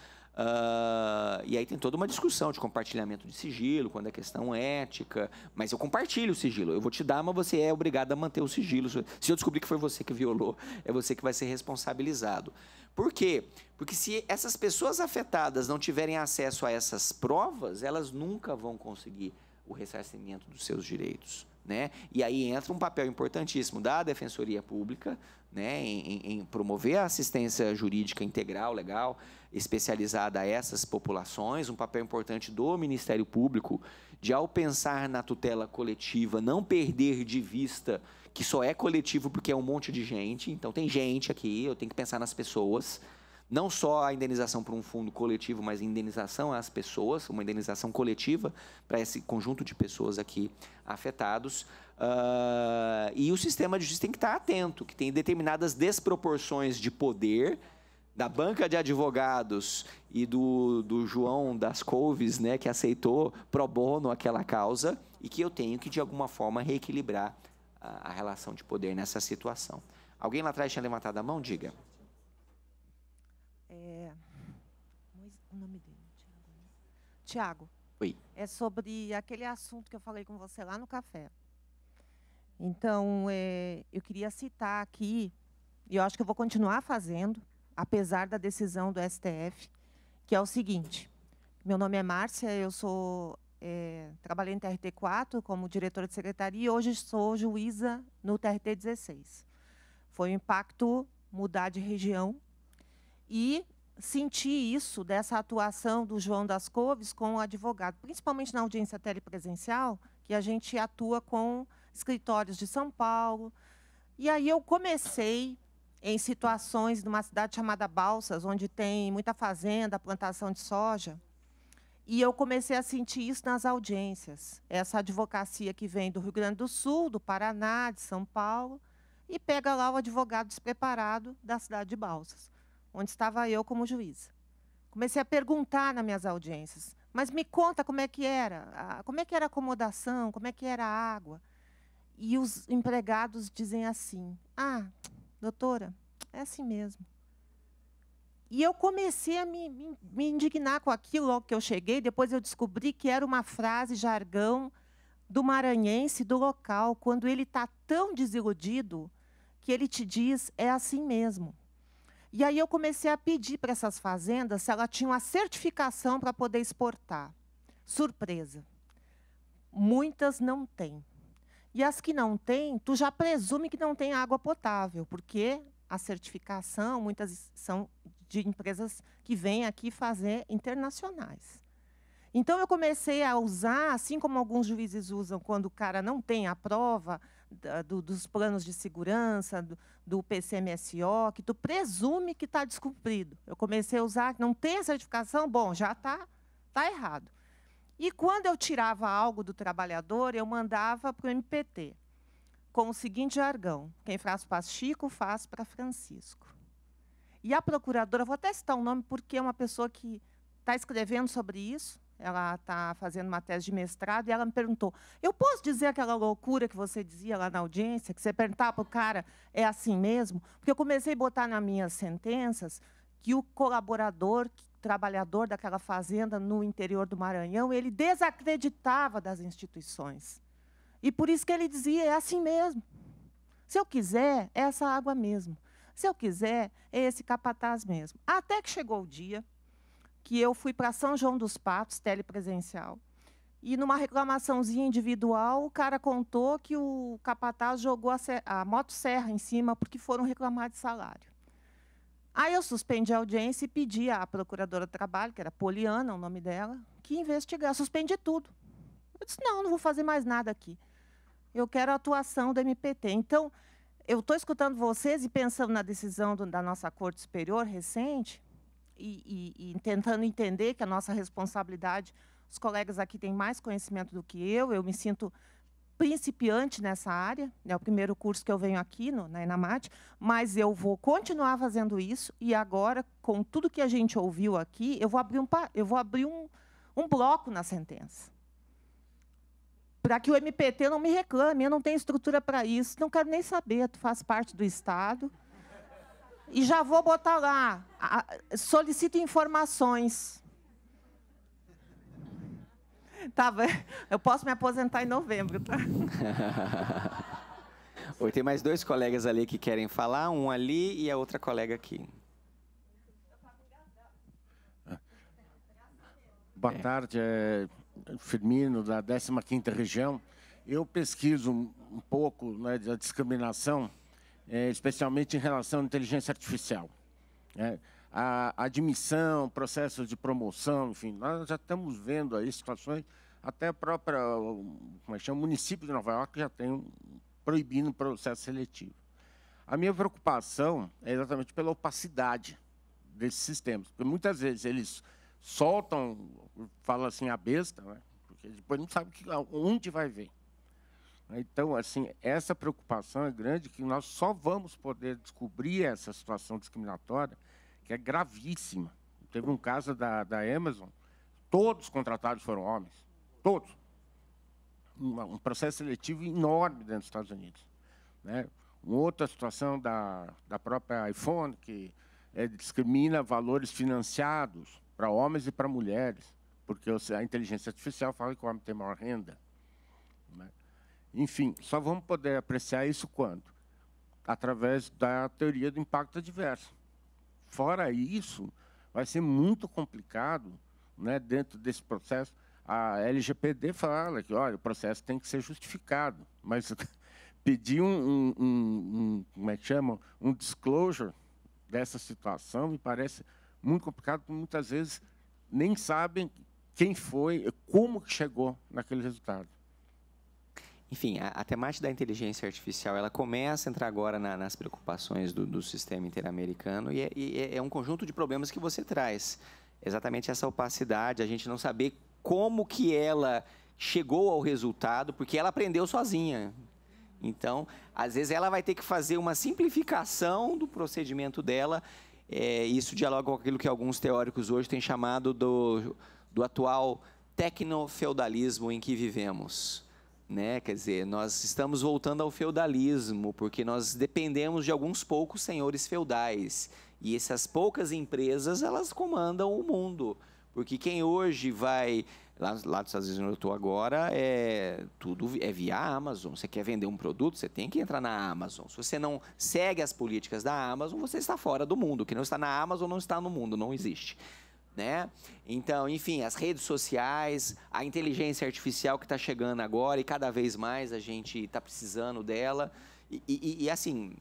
E aí tem toda uma discussão de compartilhamento de sigilo, quando é questão ética, mas eu compartilho o sigilo, eu vou te dar, mas você é obrigado a manter o sigilo. Se eu descobrir que foi você que violou, é você que vai ser responsabilizado. Por quê? Porque se essas pessoas afetadas não tiverem acesso a essas provas, elas nunca vão conseguir o ressarcimento dos seus direitos, né? E aí entra um papel importantíssimo da Defensoria Pública, né, em promover a assistência jurídica integral, legal, especializada a essas populações, um papel importante do Ministério Público de, ao pensar na tutela coletiva, não perder de vista que só é coletivo porque é um monte de gente. Então, tem gente aqui, eu tenho que pensar nas pessoas, não só a indenização para um fundo coletivo, mas a indenização às pessoas, uma indenização coletiva para esse conjunto de pessoas aqui afetados. E o sistema de justiça tem que estar atento, que tem determinadas desproporções de poder da banca de advogados e do João das Couves, né, que aceitou pro bono aquela causa, e que eu tenho que, de alguma forma, reequilibrar a relação de poder nessa situação. Alguém lá atrás tinha levantado a mão? Diga. O nome dele, Tiago. Oi. É sobre aquele assunto que eu falei com você lá no café. Então, eu queria citar aqui, e eu acho que eu vou continuar fazendo, apesar da decisão do STF, que é o seguinte: meu nome é Márcia, eu trabalhei no TRT4 como diretora de secretaria e hoje sou juíza no TRT 16. Foi um impacto mudar de região e senti isso, dessa atuação do João das Couves com o advogado, principalmente na audiência telepresencial, que a gente atua com escritórios de São Paulo. E aí eu comecei em situações numa cidade chamada Balsas, onde tem muita fazenda, plantação de soja, e eu comecei a sentir isso nas audiências. Essa advocacia que vem do Rio Grande do Sul, do Paraná, de São Paulo, e pega lá o advogado despreparado da cidade de Balsas, onde estava eu como juíza. Comecei a perguntar nas minhas audiências, mas me conta como é que era a acomodação, como é que era a água. E os empregados dizem assim: ah, doutora, é assim mesmo. E eu comecei a me indignar com aquilo logo que eu cheguei. Depois eu descobri que era uma frase, jargão, do maranhense, do local, quando ele está tão desiludido que ele te diz, é assim mesmo. E aí eu comecei a pedir para essas fazendas se elas tinham a certificação para poder exportar. Surpresa. Muitas não têm. E as que não têm, tu já presume que não tem água potável, porque a certificação, muitas são de empresas que vêm aqui fazer internacionais. Então, eu comecei a usar, assim como alguns juízes usam quando o cara não tem a prova dos planos de segurança, do PCMSO, que tu presume que está descumprido. Eu comecei a usar, não tem a certificação, bom, já está errado. E quando eu tirava algo do trabalhador, eu mandava para o MPT, com o seguinte jargão: quem faz para Chico, faz para Francisco. E a procuradora, vou até citar um nome, porque é uma pessoa que está escrevendo sobre isso, ela está fazendo uma tese de mestrado, e ela me perguntou, eu posso dizer aquela loucura que você dizia lá na audiência, que você perguntava para o cara, é assim mesmo? Porque eu comecei a botar nas minhas sentenças que o colaborador, trabalhador daquela fazenda no interior do Maranhão, ele desacreditava das instituições. E por isso que ele dizia, é assim mesmo. Se eu quiser, é essa água mesmo. Se eu quiser, é esse capataz mesmo. Até que chegou o dia que eu fui para São João dos Patos, telepresencial, e numa reclamaçãozinha individual, o cara contou que o capataz jogou a motosserra em cima porque foram reclamar de salário. Aí eu suspendi a audiência e pedi à procuradora do trabalho, que era Poliana, o nome dela, que investigasse. Suspendi tudo. Eu disse, não vou fazer mais nada aqui. Eu quero a atuação do MPT. Então, eu estou escutando vocês e pensando na decisão da nossa Corte Superior recente e tentando entender que a nossa responsabilidade, os colegas aqui têm mais conhecimento do que eu me sinto principiante nessa área, é o primeiro curso que eu venho aqui na ENAMAT, mas eu vou continuar fazendo isso e agora, com tudo que a gente ouviu aqui, eu vou abrir um bloco na sentença. Para que o MPT não me reclame, eu não tenho estrutura para isso, não quero nem saber, tu faz parte do Estado. E já vou botar lá, solicito informações. Tá, eu posso me aposentar em novembro, tá? Oi, tem mais 2 colegas ali que querem falar, um ali e a outra colega aqui. Boa tarde, Firmino, da 15ª Região. Eu pesquiso um pouco, né, da discriminação, especialmente em relação à inteligência artificial. A admissão, processos de promoção, enfim, nós já estamos vendo aí situações, até a própria, como é que chama, o município de Nova York já tem proibindo o processo seletivo. A minha preocupação é exatamente pela opacidade desses sistemas, porque muitas vezes eles soltam, falam assim, a besta, né? Porque depois não sabe onde vai ver. Então, assim, essa preocupação é grande, que nós só vamos poder descobrir essa situação discriminatória, que é gravíssima. Teve um caso da Amazon, todos os contratados foram homens, todos. Um processo seletivo enorme dentro dos Estados Unidos, né? Uma outra situação da própria iPhone, que discrimina valores financiados para homens e para mulheres, porque a inteligência artificial fala que o homem tem maior renda, né? Enfim, só vamos poder apreciar isso quando? Através da teoria do impacto adverso. Fora isso, vai ser muito complicado, né, dentro desse processo. A LGPD fala que, olha, o processo tem que ser justificado, mas pedir como é que chama, um disclosure dessa situação me parece muito complicado, porque muitas vezes nem sabem quem foi, como que chegou naquele resultado. Enfim, a temática da inteligência artificial, ela começa a entrar agora nas preocupações do sistema interamericano e é um conjunto de problemas que você traz. Exatamente essa opacidade, a gente não saber como que ela chegou ao resultado, porque ela aprendeu sozinha. Então, às vezes, ela vai ter que fazer uma simplificação do procedimento dela. Isso dialoga com aquilo que alguns teóricos hoje têm chamado do atual tecnofeudalismo em que vivemos. Né? Quer dizer, nós estamos voltando ao feudalismo, porque nós dependemos de alguns poucos senhores feudais. E essas poucas empresas, elas comandam o mundo. Porque quem hoje vai... Lá dos Estados Unidos, onde eu estou agora, tudo é via Amazon. Você quer vender um produto, você tem que entrar na Amazon. Se você não segue as políticas da Amazon, você está fora do mundo. O que não está na Amazon não está no mundo, não existe. Né? Então, enfim, as redes sociais, a inteligência artificial que está chegando agora e cada vez mais a gente está precisando dela. E assim,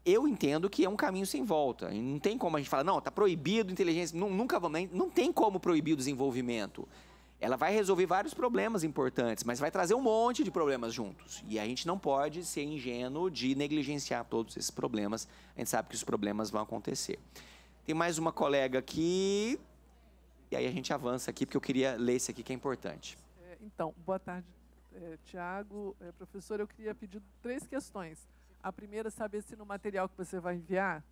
eu entendo que é um caminho sem volta. E não tem como a gente falar, não, está proibido inteligência, nunca vamos, não tem como proibir o desenvolvimento. Ela vai resolver vários problemas importantes, mas vai trazer um monte de problemas juntos. E a gente não pode ser ingênuo de negligenciar todos esses problemas. A gente sabe que os problemas vão acontecer. Tem mais uma colega aqui, e aí a gente avança aqui, porque eu queria ler esse aqui que é importante. Então, boa tarde, Tiago. Professor, eu queria pedir 3 questões. A primeira é saber se no material que você vai enviar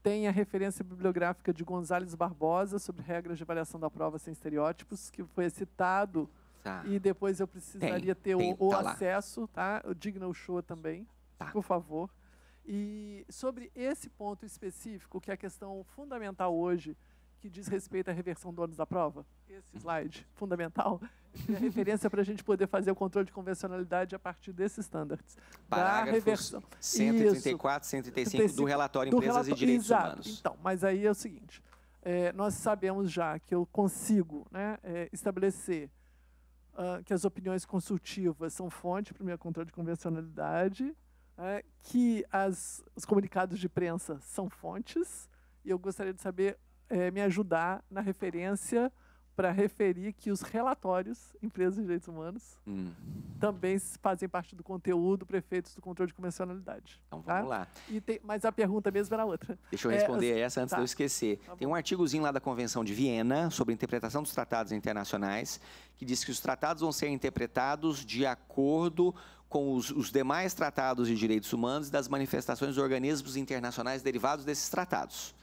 tem a referência bibliográfica de Gonzales Barbosa sobre regras de avaliação da prova sem estereótipos, que foi citado, e depois eu precisaria ter o acesso, tá? O Digna Uchoa também, por favor. E sobre esse ponto específico, que é a questão fundamental hoje, que diz respeito à reversão do ônus da prova, esse slide fundamental, é a referência para a gente poder fazer o controle de convencionalidade a partir desses standards. Parágrafos 134, 135 do relatório Empresas e Direitos Humanos. Então, mas aí é o seguinte, nós sabemos já que eu consigo, né, estabelecer que as opiniões consultivas são fonte para o meu controle de convencionalidade, que os comunicados de imprensa são fontes, e eu gostaria de saber, me ajudar na referência para referir que os relatórios, Empresas e Direitos Humanos, também fazem parte do conteúdo prefeitos do controle de convencionalidade. Então, vamos lá. Mas a pergunta mesmo era outra. Deixa eu responder essa antes de eu esquecer. Tem um artigozinho lá da Convenção de Viena sobre a interpretação dos tratados internacionais, que diz que os tratados vão ser interpretados de acordo com os demais tratados de direitos humanos e das manifestações dos organismos internacionais derivados desses tratados.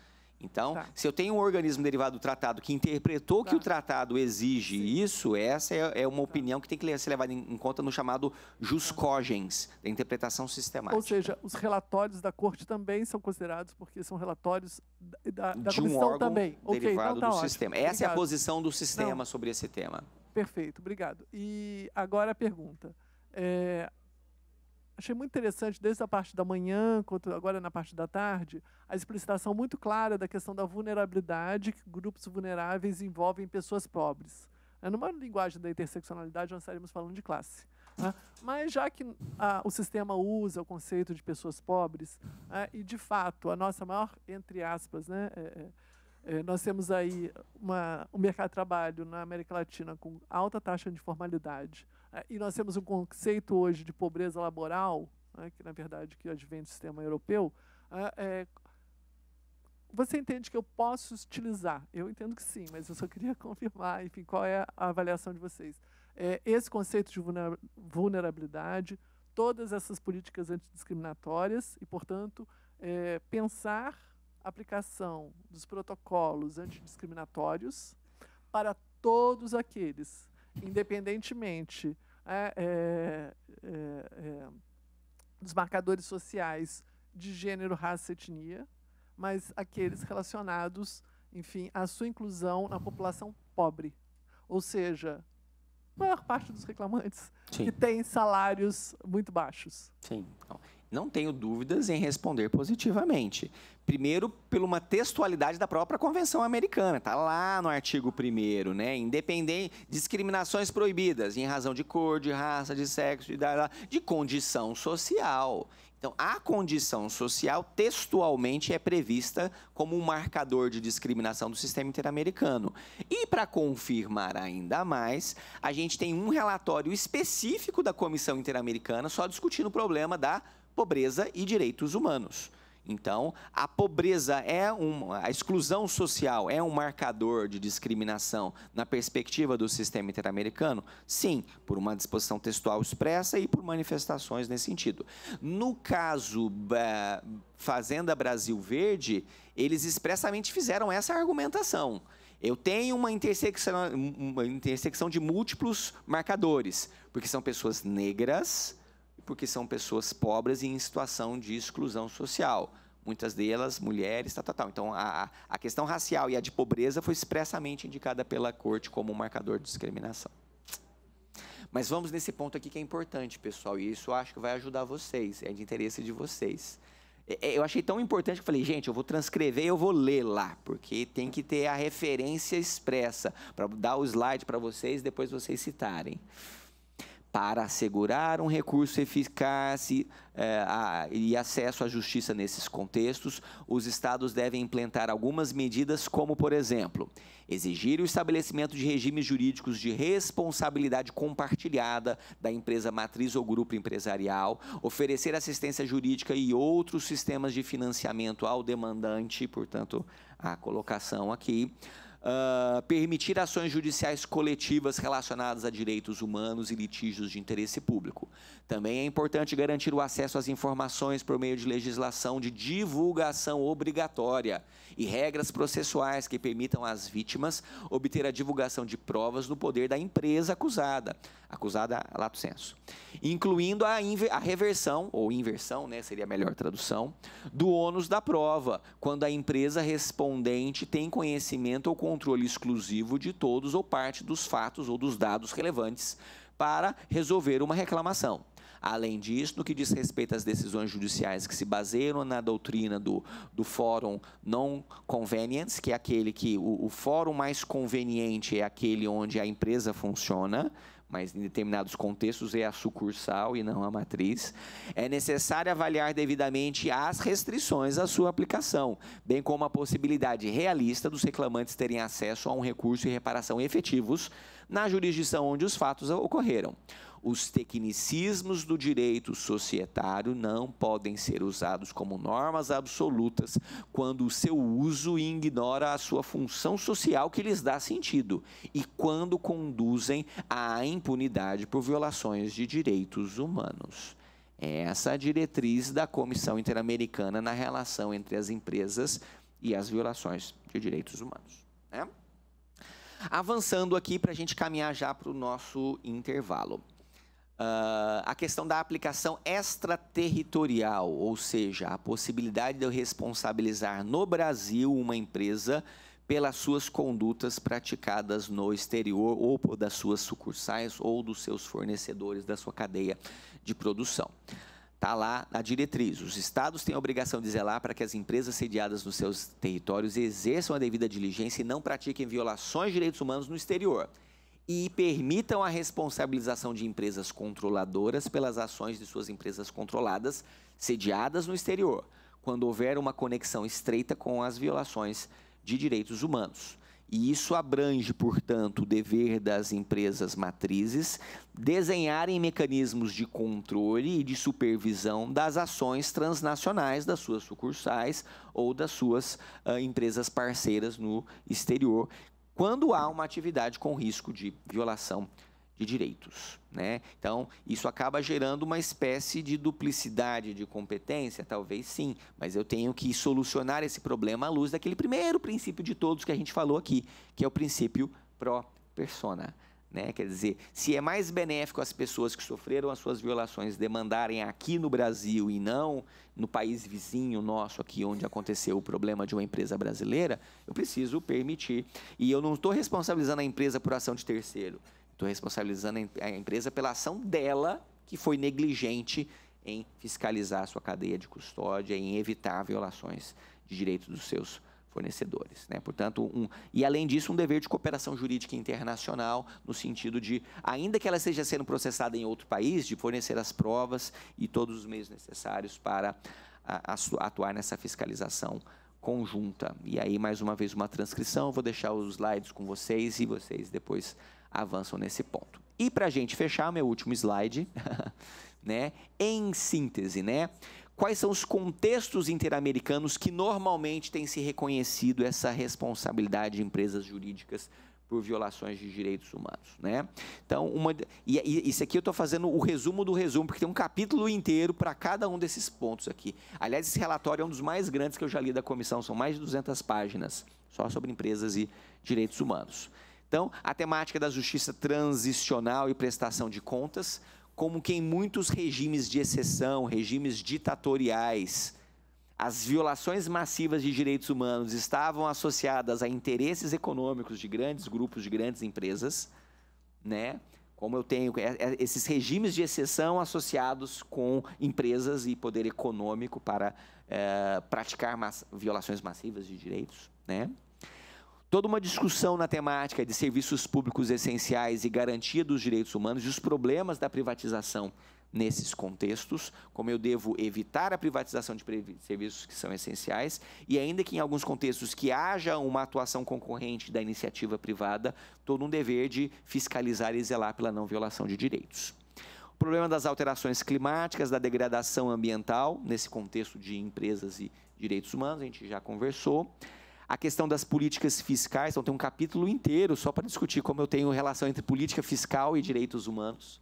Então, se eu tenho um organismo derivado do tratado que interpretou que o tratado exige isso, essa é uma opinião que tem que ser levada em conta no chamado jus cogens, da interpretação sistemática. Ou seja, os relatórios da Corte também são considerados porque são relatórios da de comissão um órgão também. derivado então do ótimo. sistema. Essa Obrigado. é a posição do sistema sobre esse tema. Perfeito, obrigado. E agora a pergunta. Achei muito interessante, desde a parte da manhã, quanto agora na parte da tarde, a explicitação muito clara da questão da vulnerabilidade, que grupos vulneráveis envolvem pessoas pobres. Numa linguagem da interseccionalidade, nós estaríamos falando de classe. Mas já que o sistema usa o conceito de pessoas pobres, e de fato, a nossa maior, entre aspas, nós temos aí um mercado de trabalho na América Latina com alta taxa de informalidade, e nós temos um conceito hoje de pobreza laboral, que na verdade que advém do sistema europeu. Você entende que eu posso utilizar? Eu entendo que sim, mas eu só queria confirmar, enfim, qual é a avaliação de vocês. Esse conceito de vulnerabilidade, todas essas políticas antidiscriminatórias e, portanto, pensar a aplicação dos protocolos antidiscriminatórios para todos aqueles, independentemente dos marcadores sociais de gênero, raça e etnia, mas aqueles relacionados, enfim, à sua inclusão na população pobre. Ou seja, a maior parte dos reclamantes que tem salários muito baixos. Sim. Não tenho dúvidas em responder positivamente. Primeiro, por uma textualidade da própria Convenção Americana. Está lá no artigo 1º, né? Independente, discriminações proibidas em razão de cor, de raça, de sexo, de condição social. Então, a condição social, textualmente, é prevista como um marcador de discriminação do sistema interamericano. E, para confirmar ainda mais, a gente tem um relatório específico da Comissão Interamericana só discutindo o problema da pobreza e direitos humanos. Então, a pobreza a exclusão social é um marcador de discriminação na perspectiva do sistema interamericano? Sim, por uma disposição textual expressa e por manifestações nesse sentido. No caso Fazenda Brasil Verde, eles expressamente fizeram essa argumentação. Eu tenho uma intersecção de múltiplos marcadores, porque são pessoas negras, porque são pessoas pobres e em situação de exclusão social. Muitas delas, mulheres, tal. Então, a questão racial e a de pobreza foi expressamente indicada pela Corte como um marcador de discriminação. Mas vamos nesse ponto aqui que é importante, pessoal, e isso eu acho que vai ajudar vocês, é de interesse de vocês. Eu achei tão importante que eu falei, gente, eu vou transcrever e eu vou ler lá, porque tem que ter a referência expressa, para dar o slide para vocês e depois vocês citarem. Para assegurar um recurso eficaz e acesso à justiça nesses contextos, os Estados devem implementar algumas medidas como, por exemplo, exigir o estabelecimento de regimes jurídicos de responsabilidade compartilhada da empresa matriz ou grupo empresarial, oferecer assistência jurídica e outros sistemas de financiamento ao demandante, portanto, a colocação aqui, permitir ações judiciais coletivas relacionadas a direitos humanos e litígios de interesse público. Também é importante garantir o acesso às informações por meio de legislação de divulgação obrigatória e regras processuais que permitam às vítimas obter a divulgação de provas no poder da empresa acusada lato sensu, incluindo a reversão, ou inversão, né, seria a melhor tradução, do ônus da prova, quando a empresa respondente tem conhecimento ou controle exclusivo de todos ou parte dos fatos ou dos dados relevantes para resolver uma reclamação. Além disso, no que diz respeito às decisões judiciais que se baseiam na doutrina do fórum non-convenience, que é aquele que o fórum mais conveniente é aquele onde a empresa funciona, mas em determinados contextos é a sucursal e não a matriz, é necessário avaliar devidamente as restrições à sua aplicação, bem como a possibilidade realista dos reclamantes terem acesso a um recurso e reparação efetivos na jurisdição onde os fatos ocorreram. Os tecnicismos do direito societário não podem ser usados como normas absolutas quando o seu uso ignora a sua função social que lhes dá sentido e quando conduzem à impunidade por violações de direitos humanos. Essa é a diretriz da Comissão Interamericana na relação entre as empresas e as violações de direitos humanos, né? Avançando aqui para a gente caminhar já para o nosso intervalo. A questão da aplicação extraterritorial, ou seja, a possibilidade de eu responsabilizar no Brasil uma empresa pelas suas condutas praticadas no exterior ou das suas sucursais ou dos seus fornecedores da sua cadeia de produção. Está lá na diretriz. Os estados têm a obrigação de zelar para que as empresas sediadas nos seus territórios exerçam a devida diligência e não pratiquem violações de direitos humanos no exterior. E permitam a responsabilização de empresas controladoras pelas ações de suas empresas controladas, sediadas no exterior, quando houver uma conexão estreita com as violações de direitos humanos. E isso abrange, portanto, o dever das empresas matrizes desenharem mecanismos de controle e de supervisão das ações transnacionais das suas sucursais ou das suas empresas parceiras no exterior, quando há uma atividade com risco de violação de direitos, né? Então, isso acaba gerando uma espécie de duplicidade de competência, talvez sim, mas eu tenho que solucionar esse problema à luz daquele primeiro princípio de todos que a gente falou aqui, que é o princípio pro persona, né? Quer dizer, se é mais benéfico as pessoas que sofreram as suas violações demandarem aqui no Brasil e não no país vizinho nosso aqui onde aconteceu o problema de uma empresa brasileira, eu preciso permitir. E eu não estou responsabilizando a empresa por ação de terceiro, estou responsabilizando a empresa pela ação dela que foi negligente em fiscalizar a sua cadeia de custódia, em evitar violações de direitos dos seus fornecedores, né? Portanto, e além disso, um dever de cooperação jurídica internacional, no sentido de, ainda que ela esteja sendo processada em outro país, de fornecer as provas e todos os meios necessários para atuar nessa fiscalização conjunta. E aí, mais uma vez, uma transcrição, eu vou deixar os slides com vocês e vocês depois avançam nesse ponto. E para a gente fechar, meu último slide, né? Em síntese, né? Quais são os contextos interamericanos que normalmente têm se reconhecido essa responsabilidade de empresas jurídicas por violações de direitos humanos, né? Então, isso aqui eu estou fazendo o resumo do resumo, porque tem um capítulo inteiro para cada um desses pontos aqui. Aliás, esse relatório é um dos mais grandes que eu já li da comissão, são mais de 200 páginas, só sobre empresas e direitos humanos. Então, a temática da justiça transicional e prestação de contas, como que em muitos regimes de exceção, regimes ditatoriais, as violações massivas de direitos humanos estavam associadas a interesses econômicos de grandes grupos, de grandes empresas, né? Como eu tenho esses regimes de exceção associados com empresas e poder econômico para praticar violações massivas de direitos, né? toda uma discussão na temática de serviços públicos essenciais e garantia dos direitos humanos e os problemas da privatização nesses contextos, como eu devo evitar a privatização de serviços que são essenciais e ainda que em alguns contextos que haja uma atuação concorrente da iniciativa privada, todo um dever de fiscalizar e zelar pela não violação de direitos. O problema das alterações climáticas, da degradação ambiental, nesse contexto de empresas e direitos humanos, a gente já conversou. A questão das políticas fiscais, então tem um capítulo inteiro só para discutir como eu tenho relação entre política fiscal e direitos humanos.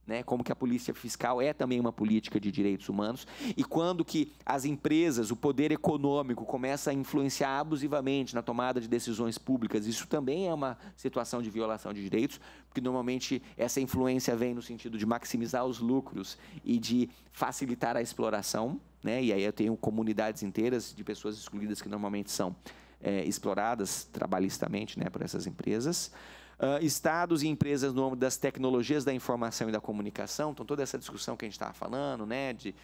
Né, como que a política fiscal é também uma política de direitos humanos, e quando que as empresas, o poder econômico começa a influenciar abusivamente na tomada de decisões públicas, isso também é uma situação de violação de direitos, porque normalmente essa influência vem no sentido de maximizar os lucros e de facilitar a exploração, né, e aí eu tenho comunidades inteiras de pessoas excluídas que normalmente são exploradas trabalhistamente, né, por essas empresas. Estados e empresas no âmbito das tecnologias da informação e da comunicação, então toda essa discussão que a gente estava falando, né, de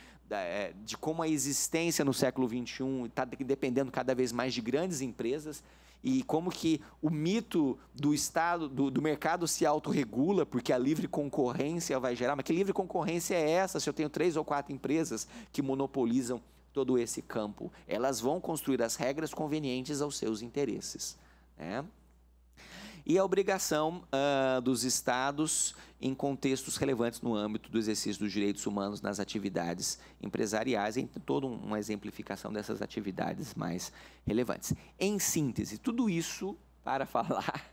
como a existência no século XXI está dependendo cada vez mais de grandes empresas e como que o mito do Estado, do mercado se autorregula, porque a livre concorrência vai gerar, mas que livre concorrência é essa se eu tenho 3 ou 4 empresas que monopolizam todo esse campo? Elas vão construir as regras convenientes aos seus interesses, né? E a obrigação dos Estados em contextos relevantes no âmbito do exercício dos direitos humanos nas atividades empresariais, em toda uma exemplificação dessas atividades mais relevantes. Em síntese, tudo isso para falar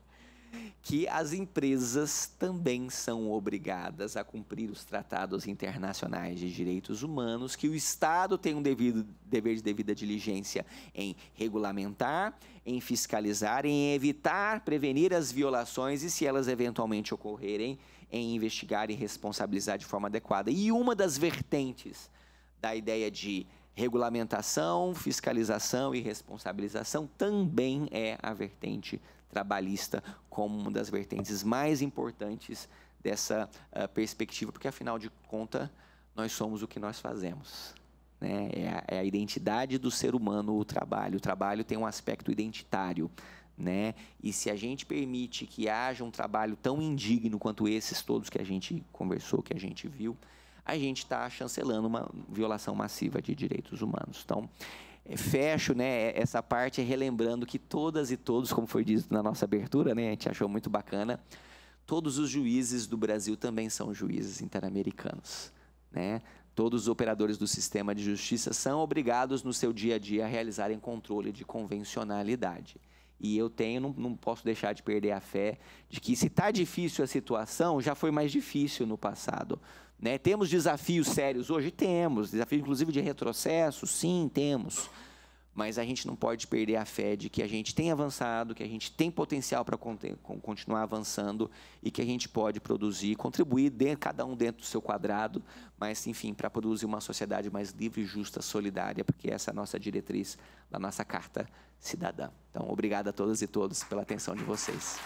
que as empresas também são obrigadas a cumprir os tratados internacionais de direitos humanos, que o Estado tem um dever de devida diligência em regulamentar, em fiscalizar, em evitar, prevenir as violações e, se elas eventualmente ocorrerem, em investigar e responsabilizar de forma adequada. E uma das vertentes da ideia de regulamentação, fiscalização e responsabilização também é a vertente trabalhista, como uma das vertentes mais importantes dessa perspectiva, porque, afinal de contas, nós somos o que nós fazemos, né? É a identidade do ser humano, o trabalho. O trabalho tem um aspecto identitário, né? E se a gente permite que haja um trabalho tão indigno quanto esses todos que a gente conversou, que a gente viu, a gente está chancelando uma violação massiva de direitos humanos. Então, fecho, né, essa parte relembrando que todas e todos, como foi dito na nossa abertura, né, a gente achou muito bacana, todos os juízes do Brasil também são juízes interamericanos, né? Todos os operadores do sistema de justiça são obrigados no seu dia a dia a realizarem controle de convencionalidade. E eu não posso deixar de perder a fé de que, se está difícil a situação, já foi mais difícil no passado, né? Temos desafios sérios hoje? Temos. Desafios, inclusive, de retrocesso? Sim, temos. Mas a gente não pode perder a fé de que a gente tem avançado, que a gente tem potencial para continuar avançando e que a gente pode produzir, contribuir, cada um dentro do seu quadrado, mas, enfim, para produzir uma sociedade mais livre, justa, solidária, porque essa é a nossa diretriz da nossa Carta Cidadã. Então, obrigado a todas e todos pela atenção de vocês.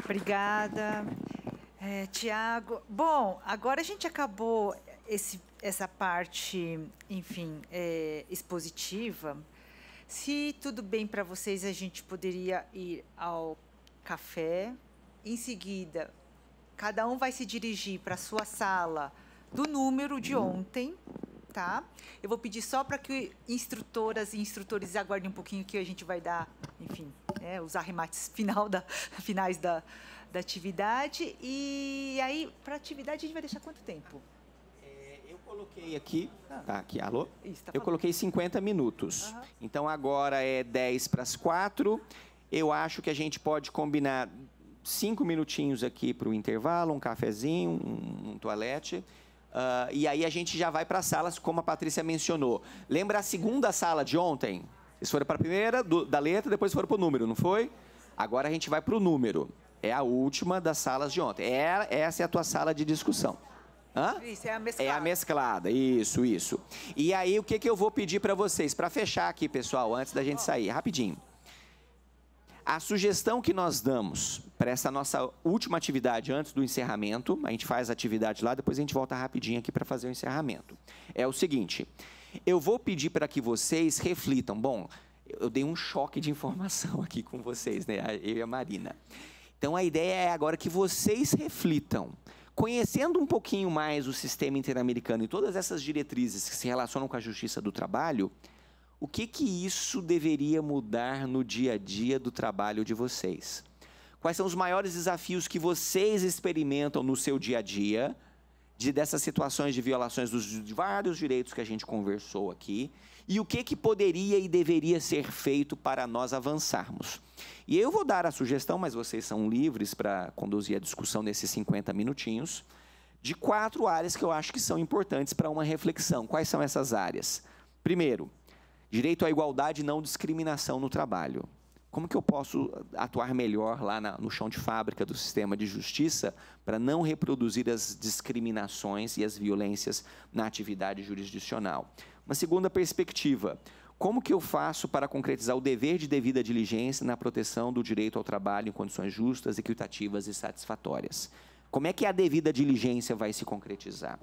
Obrigada, Tiago. Bom, agora a gente acabou essa parte, enfim, expositiva. Se tudo bem para vocês, a gente poderia ir ao café. Em seguida, cada um vai se dirigir para a sua sala do número de ontem, tá? Eu vou pedir só para que instrutoras e instrutores aguardem um pouquinho, que a gente vai dar, enfim, os arremates finais da atividade. E aí, para a atividade, a gente vai deixar quanto tempo? Eu coloquei aqui, tá aqui, alô? Isso, tá eu coloquei 50 minutos. Uhum. Então, agora é 10 para as 4. Eu acho que a gente pode combinar 5 minutinhos aqui para o intervalo, um cafezinho, um toalete. E aí a gente já vai para as salas, como a Patrícia mencionou. Lembra a segunda sala de ontem? Vocês foram para a primeira da letra, depois foram para o número, não foi? Agora a gente vai para o número. É a última das salas de ontem. Essa é a tua sala de discussão. Hã? Isso, é a mesclada. É a mesclada, isso. E aí, o que eu vou pedir para vocês? Para fechar aqui, pessoal, antes da gente sair, rapidinho. A sugestão que nós damos para essa nossa última atividade antes do encerramento. A gente faz a atividade lá, depois a gente volta rapidinho aqui para fazer o encerramento. É o seguinte, eu vou pedir para que vocês reflitam. Bom, eu dei um choque de informação aqui com vocês, né? Eu e a Marina. Então, a ideia é agora que vocês reflitam. Conhecendo um pouquinho mais o sistema interamericano e todas essas diretrizes que se relacionam com a justiça do trabalho, o que isso deveria mudar no dia a dia do trabalho de vocês? Quais são os maiores desafios que vocês experimentam no seu dia a dia, dessas situações de violações de vários direitos que a gente conversou aqui, e o que poderia e deveria ser feito para nós avançarmos? E eu vou dar a sugestão, mas vocês são livres para conduzir a discussão nesses 50 minutinhos, de 4 áreas que eu acho que são importantes para uma reflexão. Quais são essas áreas? Primeiro, direito à igualdade e não discriminação no trabalho. Como que eu posso atuar melhor lá no chão de fábrica do sistema de justiça para não reproduzir as discriminações e as violências na atividade jurisdicional? Uma segunda perspectiva, como que eu faço para concretizar o dever de devida diligência na proteção do direito ao trabalho em condições justas, equitativas e satisfatórias? Como é que a devida diligência vai se concretizar?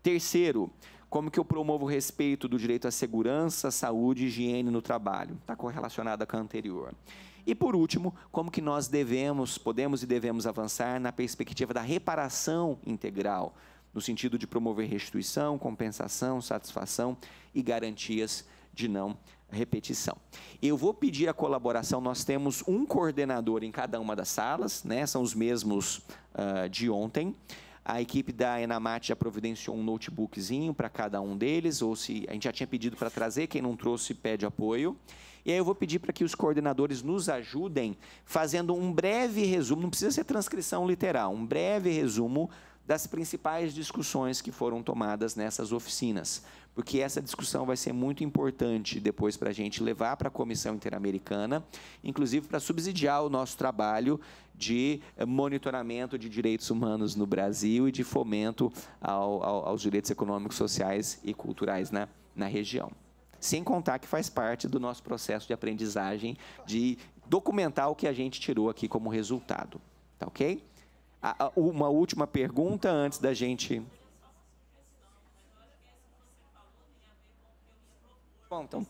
Terceiro, como que eu promovo o respeito do direito à segurança, saúde e higiene no trabalho? Está correlacionada com a anterior. E, por último, como que nós podemos e devemos avançar na perspectiva da reparação integral, no sentido de promover restituição, compensação, satisfação e garantias de não repetição. Eu vou pedir a colaboração, nós temos um coordenador em cada uma das salas, né? São os mesmos de ontem. A equipe da Enamat já providenciou um notebookzinho para cada um deles, ou se a gente já tinha pedido para trazer, quem não trouxe pede apoio. E aí eu vou pedir para que os coordenadores nos ajudem fazendo um breve resumo, não precisa ser transcrição literal, um breve resumo das principais discussões que foram tomadas nessas oficinas, porque essa discussão vai ser muito importante depois para a gente levar para a Comissão Interamericana, inclusive para subsidiar o nosso trabalho de monitoramento de direitos humanos no Brasil e de fomento aos direitos econômicos, sociais e culturais na região. Sem contar que faz parte do nosso processo de aprendizagem, de documentar o que a gente tirou aqui como resultado. Tá ok? Uma última pergunta antes da gente... Bom, então...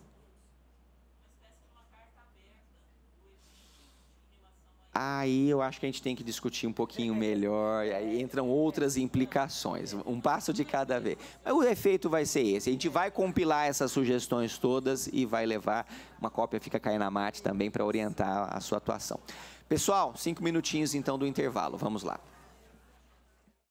Aí eu acho que a gente tem que discutir um pouquinho melhor, aí entram outras implicações, um passo de cada vez. Mas o efeito vai ser esse, a gente vai compilar essas sugestões todas e vai levar, uma cópia fica caindo na mate também para orientar a sua atuação. Pessoal, 5 minutinhos então do intervalo, vamos lá.